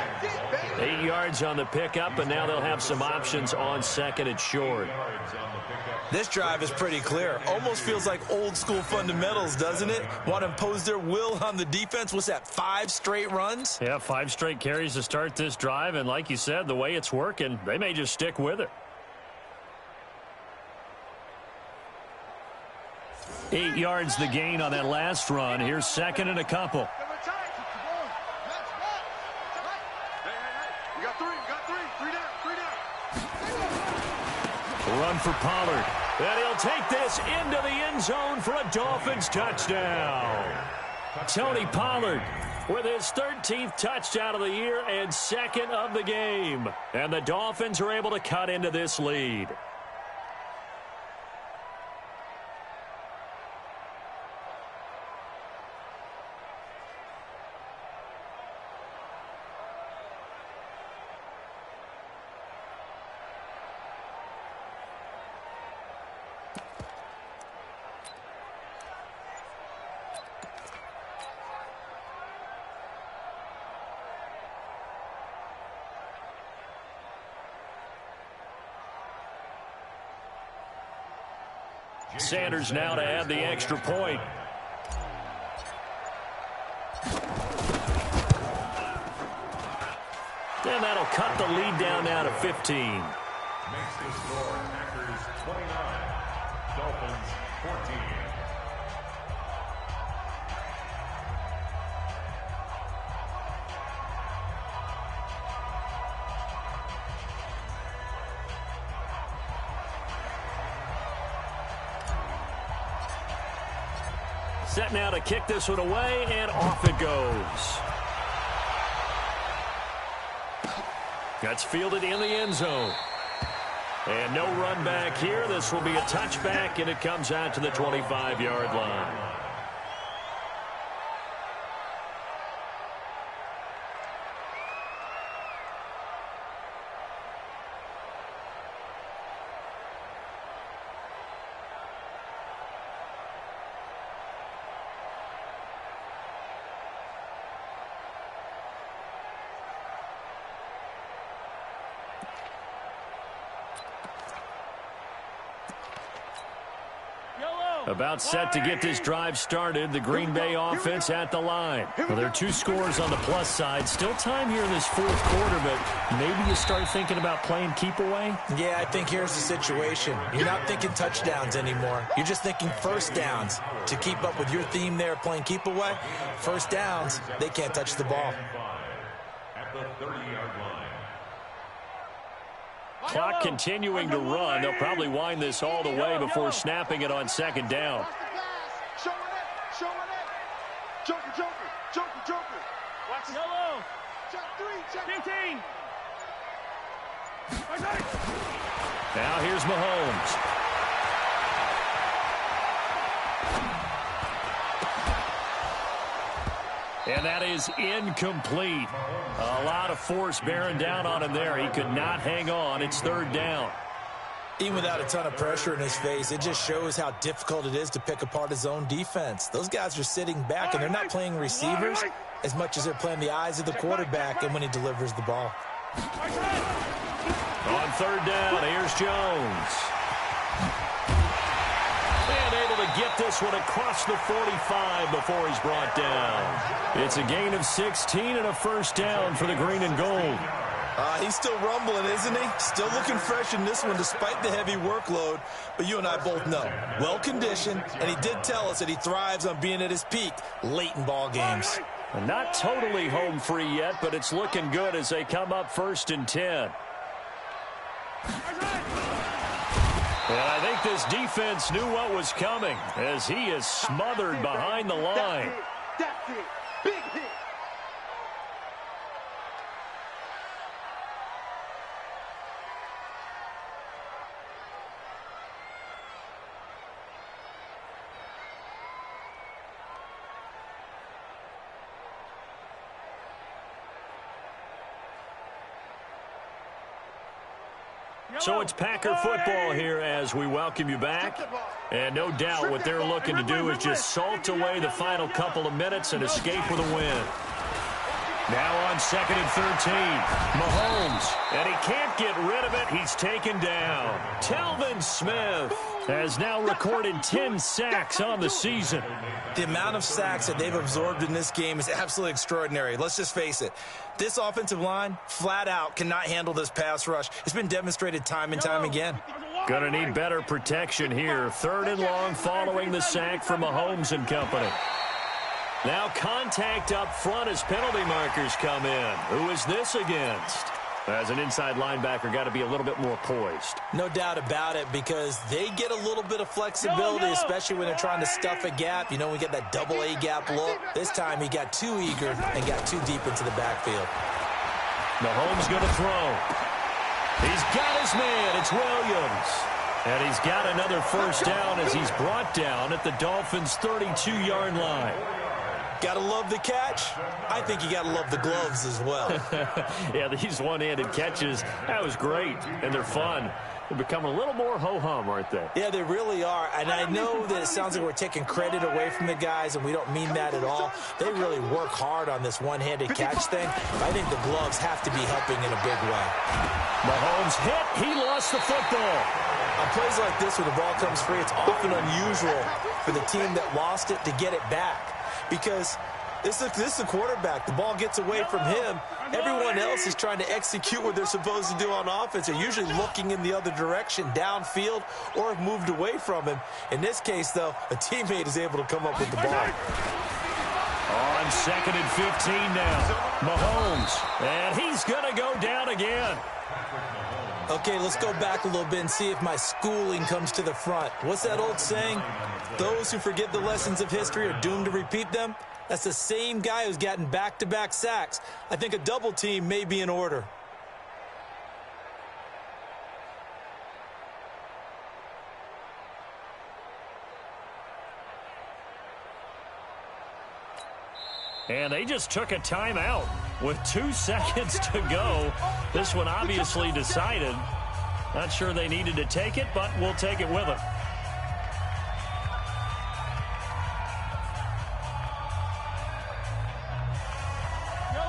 8 yards on the pickup, and now they'll have some options on 2nd and short. This drive is pretty clear. Almost feels like old school fundamentals, doesn't it? Want to impose their will on the defense. What's that, 5 straight runs? Yeah, 5 straight carries to start this drive, and like you said, the way it's working, they may just stick with it. 8 yards the gain on that last run. Here's 2nd and a couple. Run for Pollard. And he'll take this into the end zone for a Dolphins touchdown. Tony Pollard with his 13th touchdown of the year and 2nd of the game. And the Dolphins are able to cut into this lead. Sanders now to add the extra point. and that'll cut the lead down now to 15. Makes the score Packers 29, Dolphins 14. Set now to kick this one away, and off it goes. That's fielded in the end zone. And no run back here. This will be a touchback, and it comes out to the 25-yard line. About set to get this drive started. The Green Bay offense at the line. Well, there are 2 scores on the plus side. Still time here in this 4th quarter, but maybe you start thinking about playing keep away? Yeah, I think here's the situation. You're not thinking touchdowns anymore. You're just thinking first downs. To keep up with your theme there, playing keep away, first downs, they can't touch the ball. At the 30-yard line. Clock continuing to run. They'll probably wind this all the way before snapping it on 2nd down. Show it up. Joker. Watch it. Yellow. Check 3, check 15. Now here's Mahomes. And that is incomplete. A lot of force bearing down on him there. He could not hang on. It's 3rd down. Even without a ton of pressure in his face, it just shows how difficult it is to pick apart his own defense. Those guys are sitting back, and they're not playing receivers as much as they're playing the eyes of the quarterback and when he delivers the ball. On 3rd down, here's Jones. And able to get this one across the 45 before he's brought down. It's a gain of 16 and a first down for the green and gold. He's still rumbling, isn't he? Still looking fresh in this one despite the heavy workload. But you and I both know, well-conditioned, and he did tell us that he thrives on being at his peak late in ball games. And not totally home free yet, but it's looking good as they come up 1st and 10. And I think this defense knew what was coming as he is smothered behind the line. That's it. Big hit. So it's Packer football here as we welcome you back. And no doubt what they're looking to do is just salt away the final couple of minutes and escape with a win. Now on 2nd and 13, Mahomes, and he can't get rid of it. He's taken down. Telvin Smith has now recorded 10 sacks on the season. The amount of sacks that they've absorbed in this game is absolutely extraordinary. Let's just face it. This offensive line, flat out, cannot handle this pass rush. It's been demonstrated time and time again. Gonna need better protection here. 3rd and long following the sack from Mahomes and company. Now contact up front as penalty markers come in. Who is this against? As an inside linebacker, got to be a little bit more poised. No doubt about it, because they get a little bit of flexibility, especially when they're trying to stuff a gap. You know, we get that double A gap look. This time he got too eager and got too deep into the backfield. Mahomes going to throw. He's got his man. It's Williams. And he's got another first down as he's brought down at the Dolphins' 32-yard line. Gotta love the catch. I think you gotta love the gloves as well. Yeah, these one-handed catches, that was great, and they're fun. They're becoming a little more ho-hum, aren't they? Yeah, they really are, and I know that it sounds like we're taking credit away from the guys, and we don't mean that at all. They really work hard on this one-handed catch thing. I think the gloves have to be helping in a big way. Mahomes hit. He lost the football. On plays like this, when the ball comes free, it's often unusual for the team that lost it to get it back. Because This is a quarterback. The ball gets away from him. Everyone else is trying to execute what they're supposed to do on offense. They're usually looking in the other direction, downfield, or have moved away from him. In this case, though, a teammate is able to come up with the ball. On 2nd and 15 now. Mahomes. And he's going to go down again. Okay, let's go back a little bit and see if my schooling comes to the front. What's that old saying? Those who forget the lessons of history are doomed to repeat them. That's the same guy who's gotten back-to-back sacks. I think a double team may be in order. And they just took a timeout with 2 seconds to go. This one obviously decided. Not sure they needed to take it, but we'll take it with them.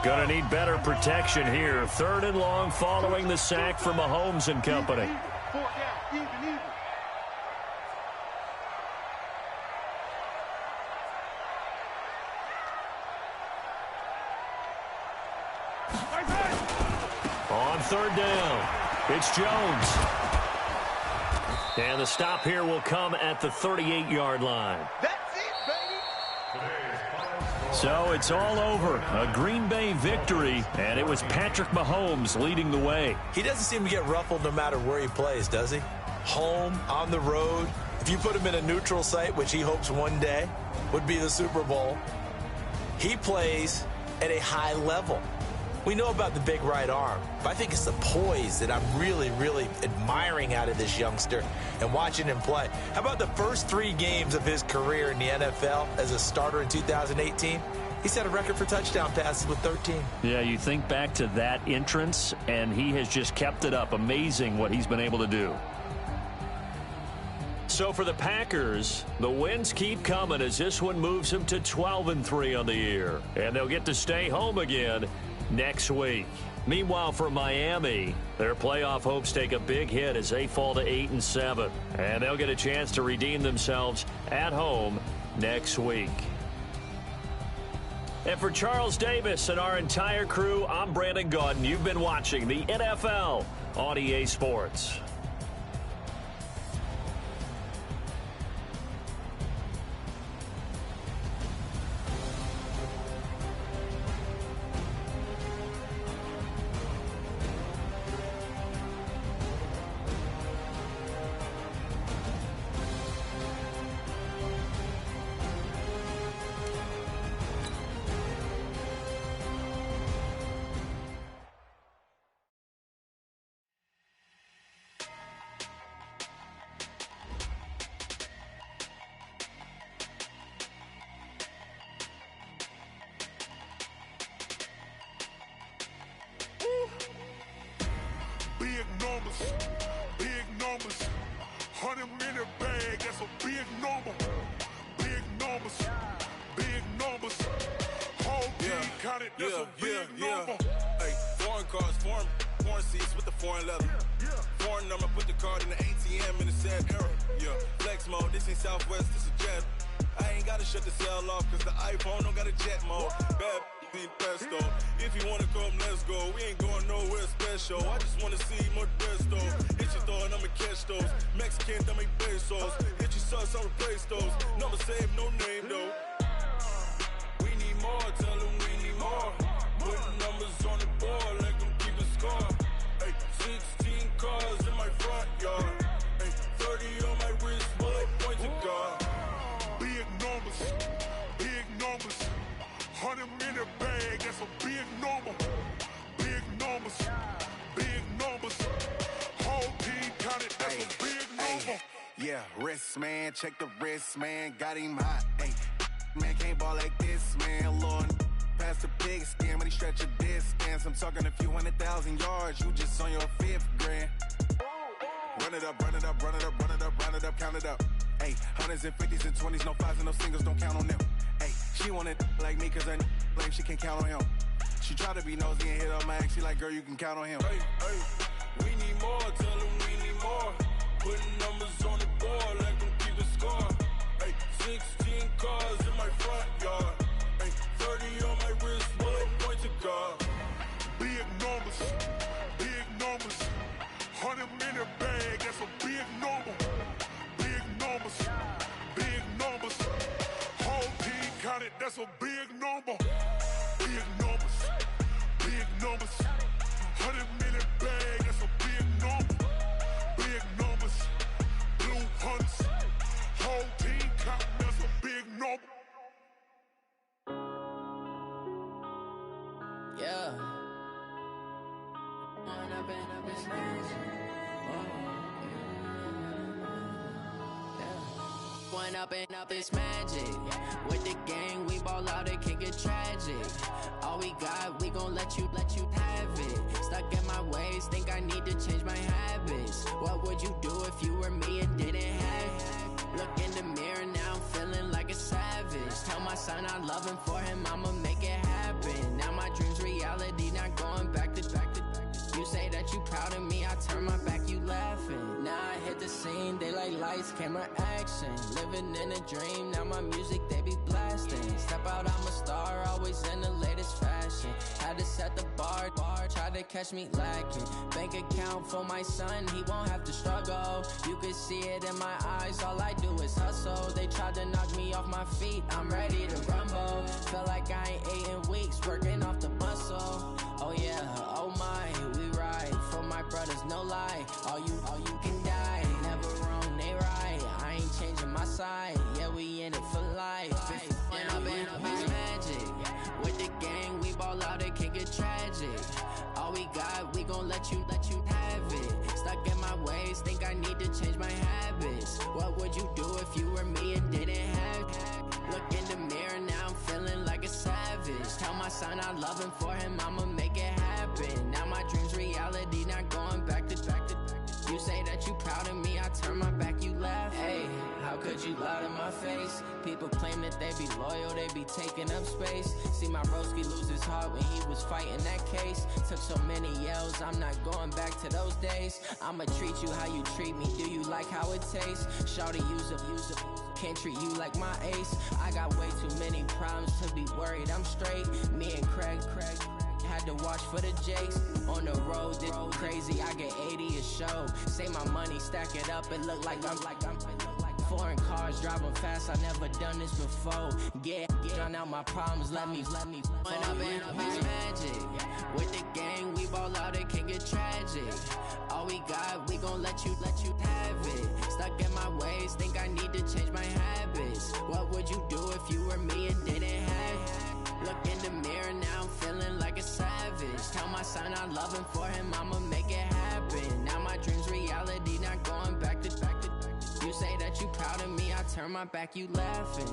Gonna need better protection here. 3rd and long following the sack from Mahomes and company. On 3rd down, it's Jones. And the stop here will come at the 38-yard line. That's it, baby. So it's all over. A Green Bay victory, and it was Patrick Mahomes leading the way. He doesn't seem to get ruffled no matter where he plays, does he? Home, on the road. If you put him in a neutral site, which he hopes one day would be the Super Bowl, he plays at a high level. We know about the big right arm, but I think it's the poise that I'm really, really admiring out of this youngster and watching him play. How about the first 3 games of his career in the NFL as a starter in 2018? He set a record for touchdown passes with 13. Yeah, you think back to that entrance, and he has just kept it up. Amazing what he's been able to do. So for the Packers, the wins keep coming as this one moves them to 12-3 on the year. And they'll get to stay home again next week. Meanwhile, for Miami, their playoff hopes take a big hit as they fall to 8-7. And they'll get a chance to redeem themselves at home next week. And for Charles Davis and our entire crew, I'm Brandon Gaudin. You've been watching the NFL on EA Sports. Big numbers, 100-minute bag, that's a big number. Big numbers, whole team counted, that's a big number. Hey, foreign cars, foreign seats with the foreign leather. Foreign number, put the card in the ATM in the sad era. Yeah, flex mode, this ain't Southwest, this a jet. I ain't gotta shut the cell off, cause the iPhone don't got a jet mode. Bad pesto. If you wanna come, let's go. We ain't going nowhere special. I just wanna see more desto. Hit your throw and I'ma catch those. Mexican, that make pesos. Hit your sauce, I'll replace those. Number save, no name though. We need more, tell them we need more. Putting numbers on the board, let them keep the score. Hey, 16 cars in my front yard. Hey, 30 on my wrist, bullet point to God. Big numbers, 100-minute bag, that's a big number. Big numbers, whole team counted, that's a big number. Yeah, wrist man, check the wrist man, got him hot. Ay, man can't ball like this, man. Lord, past the big skin, when he stretch a distance. I'm talking a few 100,000 yards, you just on your 5th grand. Run it up, count it up. Ay, 100s and 50s and 20s, no 5s and no singles, don't count on them. Ay, she wanted like me cause her lame, she can't count on him. She tried to be nosy and hit up my ex, she like, girl, you can count on him. Hey, we need more, tell them we need more. Putting numbers on the board, let them keep the score. Hey, 16 cars in my front yard. Hey, 30 minute bag, that's a big number. Big numbers, big numbers. Whole team counted, that's a big number. Big numbers, big numbers. 100 minute bag, that's a big number. Big numbers, blue hunts. Whole team counting, that's a big number. Yeah. Going up and up, it's magic. With the gang, we ball out, it can get tragic. All we got, we gon' let you have it. Stuck in my ways, think I need to change my habits. What would you do if you were me and didn't have it? Look in the mirror, now I'm feeling like a savage. Tell my son I love him, for him I'ma make it happen. Now my dream's reality, not going back to. You say that you proud of me, I turn my back, you laughing. Now I hit the scene, they like lights, camera, action. Living in a dream, now my music, they be blasting. Step out, I'm a star, always in the latest fashion. Had to set the bar, try to catch me lacking. Bank account for my son, he won't have to struggle. You can see it in my eyes, all I do is hustle. They tried to knock me off my feet, I'm ready to rumble. Feel like I ain't ate in weeks, working off the muscle. Oh yeah, oh my, we ride for my brothers, no lie. All you can die, never wrong, they right. I ain't changing my side, yeah, we in it for life. And I've been magic. With the gang, we ball out, it can get tragic. All we got, we gon' let you have it. Stuck in my ways, think I need to change my habits. What would you do if you were me and didn't have it? Look in the mirror, now I'm feeling like a savage. Tell my son I love him, for him I'ma make it happen. Now my dream's reality, not going back to. You say that you proud of me, I turn my back, you laugh. Hey, how could you lie to my face? People claim that they be loyal, they be taking up space. See my broski lose his heart when he was fighting that case. Took so many yells, I'm not going back to those days. I'ma treat you how you treat me, do you like how it tastes? Shawty, use up. Can't treat you like my ace. I got way too many problems to be worried, I'm straight. Me and Craig had to watch for the Jakes. On the road, this crazy, I get 80 a show. Say my money, stack it up, it look like I'm foreign cars, driving fast, I never done this before. Drown out my problems, let me When up and up, it's magic. With the gang, we ball out, it can get tragic. All we got, we gon' let you have it. Stuck in my ways, think I need to change my habits. What would you do if you were me and didn't have it? Look in the mirror, now I'm feeling like a savage. Tell my son I love him, for him I'ma make it happen. Now my dream's reality, not going back to. You say that you proud of me, I turn my back, you laughing.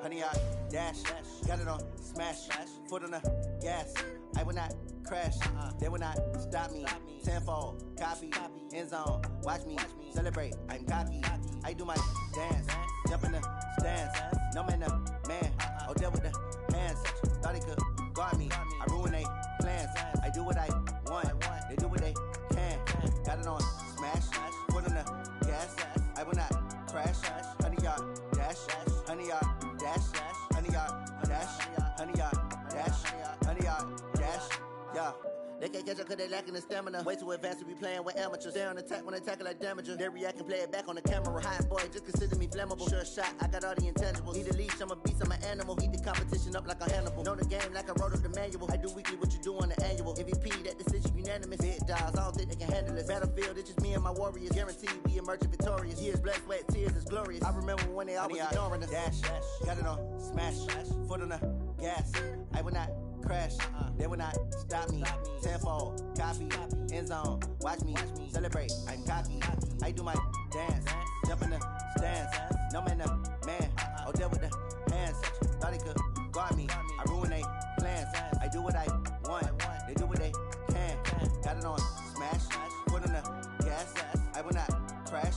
Honey, I dash, got it on smash, foot on the gas. I will not crash, they will not stop me. Tenfold, copy, end zone, watch me celebrate. I'm cocky, I do my dance, jump in the stands. No man, oh, deal with the hands. Thought he could guard me, I ruin they plans. I do what I want, they do what they can. Got it on smash, foot on the gas. I will not crash, honey, y'all dash, honey, y'all dash, honey, y'all dash, honey, y'all dash, honey, y'all dash, yeah. They can't catch up cause they lacking the stamina. Way too advanced to be playing with amateurs. Stay on attack when they tackle like damager. They react and play it back on the camera. Hot boy, just consider me flammable. Sure shot, I got all the intangibles. Need a leash, I'm a beast, I'm an animal. Heat the competition up like a Hannibal. Know the game like I wrote up the manual. I do weekly what you do on the annual. MVP, that decision unanimous. Big dials, I don't think they can handle this. Battlefield, it's just me and my warriors. Guaranteed we emerging victorious. Years, blood, sweat, tears, is glorious. I remember when they always ignoring us. Dash, got it on smash, foot on the gas. I will not crash, they will not stop me. Tenfold, copy, end zone, watch me celebrate. I'm cocky, I do my dance, jump in the stands. No man, oh, deal with the hands. Thought he could guard me, I ruin they plans. I do what I want, they do what they can. Got it on smash, foot on the gas. I will not crash,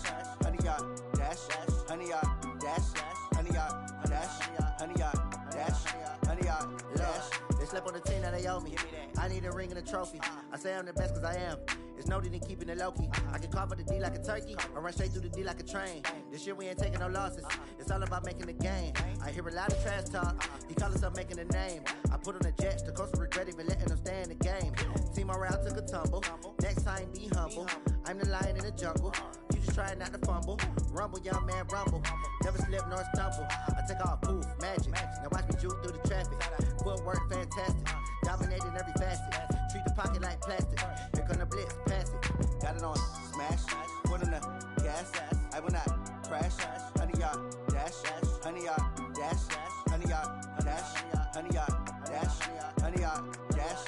need a ring and a trophy. I say I'm the best cause I am. It's no need in keeping it low-key. I can carve up the D like a turkey, or run straight through the D like a train. This year we ain't taking no losses. It's all about making the game. I hear a lot of trash talk. He call himself making a name. I put on the jets, the coast regret even letting them stay in the game. Team around took a tumble. Next time be humble. I'm the lion in the jungle. You just try not to fumble. Rumble, young man, rumble. Never slip nor stumble. I take off, poof, magic. Now watch me juke through the traffic. Footwork fantastic. Dominating every facet. Treat the pocket like plastic. Here come the blitz, pass it. Got it on smash. Foot in the gas. I will not crash. 100-yard dash. 100-yard dash. 100-yard dash. 100-yard dash. 100-yard dash.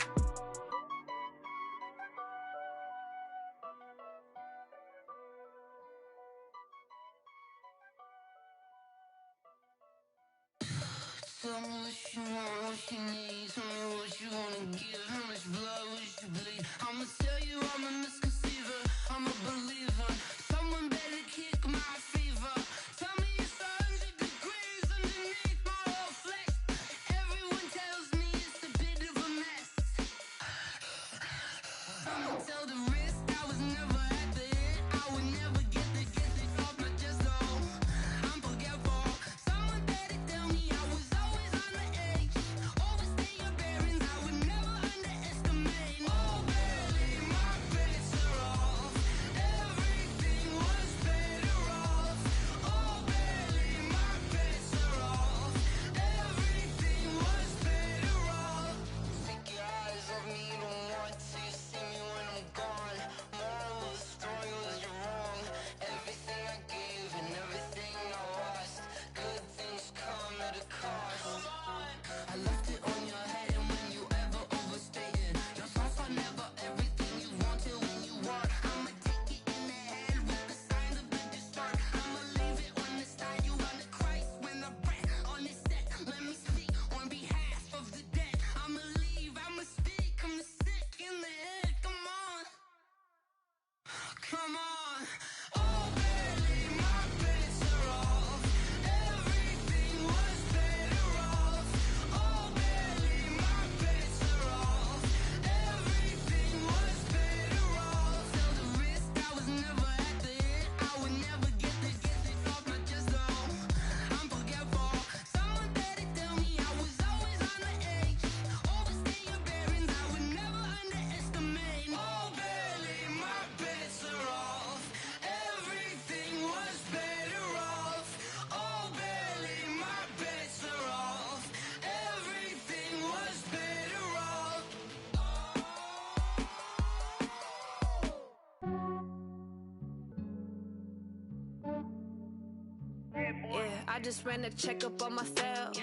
Tell me what you want, what you need. Tell me what you wanna give. How much blood would you bleed? I'ma tell you I'm a misconceiver. I'm a believer. Someone better kick my fever. Tell me it's 100 degrees underneath my whole flesh. Everyone tells me it's a bit of a mess. I'ma tell the risk I was never at the end. I would never get this off my chest though. I'm forgetful. Someone better tell me I was always on the edge. Overstay your bearings, I would never underestimate. Oh barely, my bets are off. Everything was better off. Oh barely, my bets are off. Everything was better off. Take your eyes off me, don't want to see me when I'm gone. Moral of the story was you're wrong. Everything I gave and everything I lost. Good things come at a cost. I left it on your head, and when you ever overstay it, your thoughts are never everything you wanted when you want. I'ma take it in the head with the signs of the distort. I'ma leave it on the side. You run the Christ when I pray on this set. Let me speak on behalf of the dead. I'ma leave, I'ma speak. I'm sick in the head. Come on, come on. Oh, barely, my bets are off. Everything was better off. Oh, barely, my bets are off. Everything was better off. Tell the risk I was never at the end. I would never get this off my chest though. I'm forgetful. Someone better tell me I was always on the edge. Overstay your bearings, I would never underestimate. Oh, barely, my bets are off. Everything was better off. Oh, barely, my bets are off. Everything was better off. Yeah, I just ran a checkup on myself.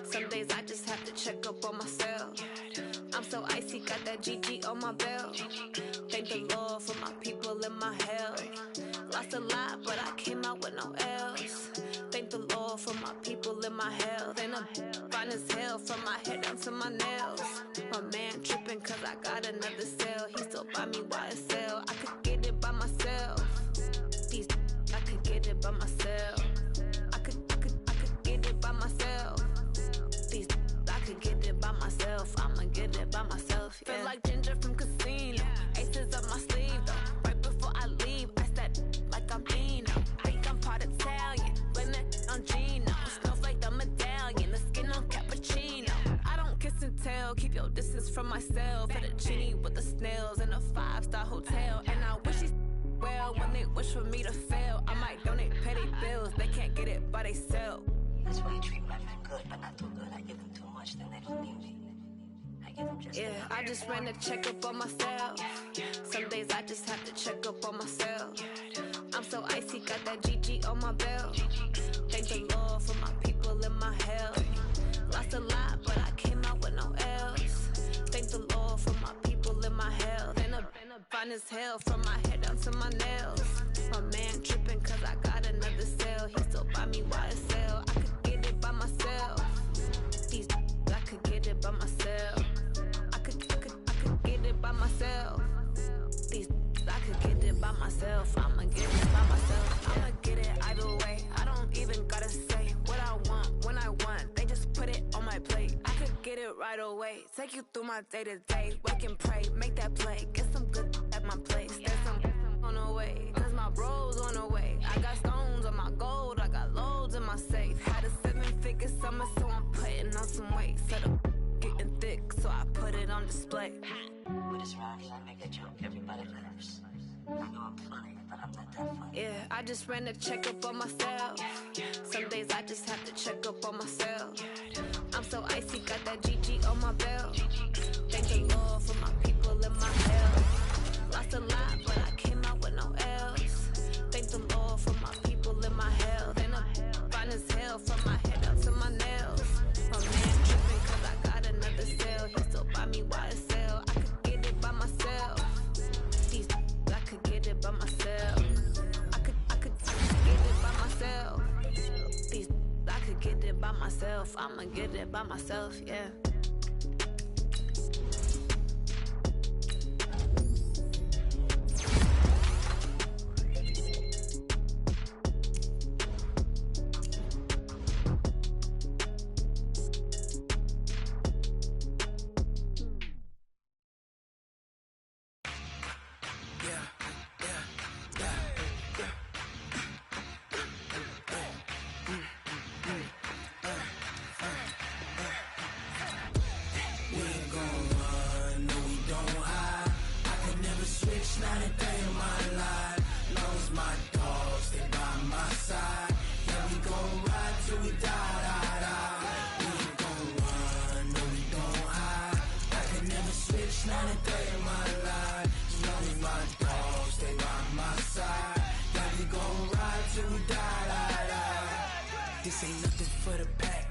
Some days I just have to check up on myself. I'm so icy, got that GG on my belt. Thank the Lord for my people in my health. Lost a lot, but I came out with no else. Thank the Lord for my people in my health. And I'm fine as hell from my head down to my nails. My man tripping cause I got another cell. He still buy me YSL. I could get it by myself. These I could get it by myself. I could get it by myself. These I could get it by myself. I'ma get it by myself. Yeah. Feel like Ginger from Casino. Aces up my sleeve though. Right before I leave, I said like I'm Dino. Think I'm part Italian. Blame it on Gino. Smells like the medallion. The skin on cappuccino. I don't kiss and tell. Keep your distance from myself. Fettuccine with the snails in a 5-star hotel. And I wish he's well when they wish for me to fail. I might donate petty bills. They can't get it by themselves. That's why you treat women good, but not too good. I give them too much, then they don't need me. I give them just enough. I just ran a checkup on myself. Some days I just have to check up on myself. I'm so icy, got that GG on my belt. Thank the Lord for my people in my health. Lost a lot, but I came out with no else. Thank the Lord for my people in my health. And I'm fine as hell from my head down to my nails. My man tripping cause I got another cell. He still buy me YSL. I could get it by myself. These I could get it by myself. I could get it by myself. These I could get it by myself. I'ma get it by myself. I'ma get it either way. I don't even gotta say what I want when I want. They just put it on my plate. I could get it right away. Take you through my day-to-day. Wake and pray, make that play. Get some good at my place. There's some on the way, cause my bro's on the way. I got stones on my gold, I got loads in my safe. Had a 7-figure summer, so I'm putting on some weight. Set up getting thick, so I put it on display. With this round here, I make a joke, everybody laughs. I know I'm funny, but I'm not that funny. Yeah, I just ran a checkup on myself. Some days I just have to check up on myself. I'm so icy, got that GG on my belt. Thank the Lord for my people in my health. Lost a lot, but I came out with no L's. Thank the Lord for my people in my health. And I'm fine as hell from my head up to my nails. My man tripping cause I got another sale. He still buy me YSL. I could get it by myself. These I could get it by myself. I could get it by myself. These I could get it by myself. I'ma get it by myself, yeah. This ain't nothing for the pack.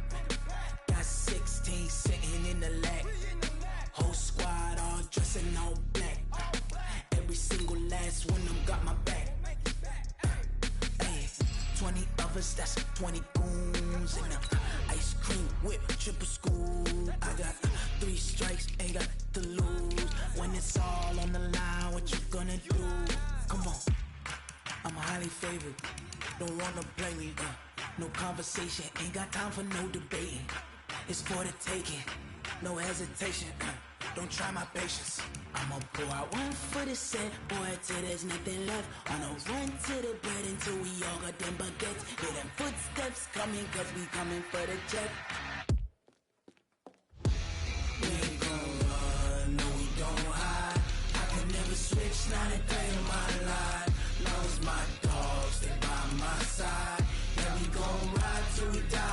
Got 16 sitting in the lap. Whole squad all dressing all black. Every single last one of them got my back. Hey, 20 of us, that's 20 goons. And ice cream whip, triple school. I got 3 strikes, ain't got to lose. When it's all on the line, what you gonna do? Come on, I'm highly favored. Don't wanna play me, no conversation, ain't got time for no debating. It's for the taking, no hesitation. Don't try my patience. I'ma pour out one for the set, boy, till there's nothing left. On a run to the bed until we all got them baguettes. Hear them footsteps coming, cause we coming for the check. We ain't gon' run, no we don't hide. I can never switch, not a day in my life. Long as my dogs, they by my side. Yeah, we gon' ride till we die.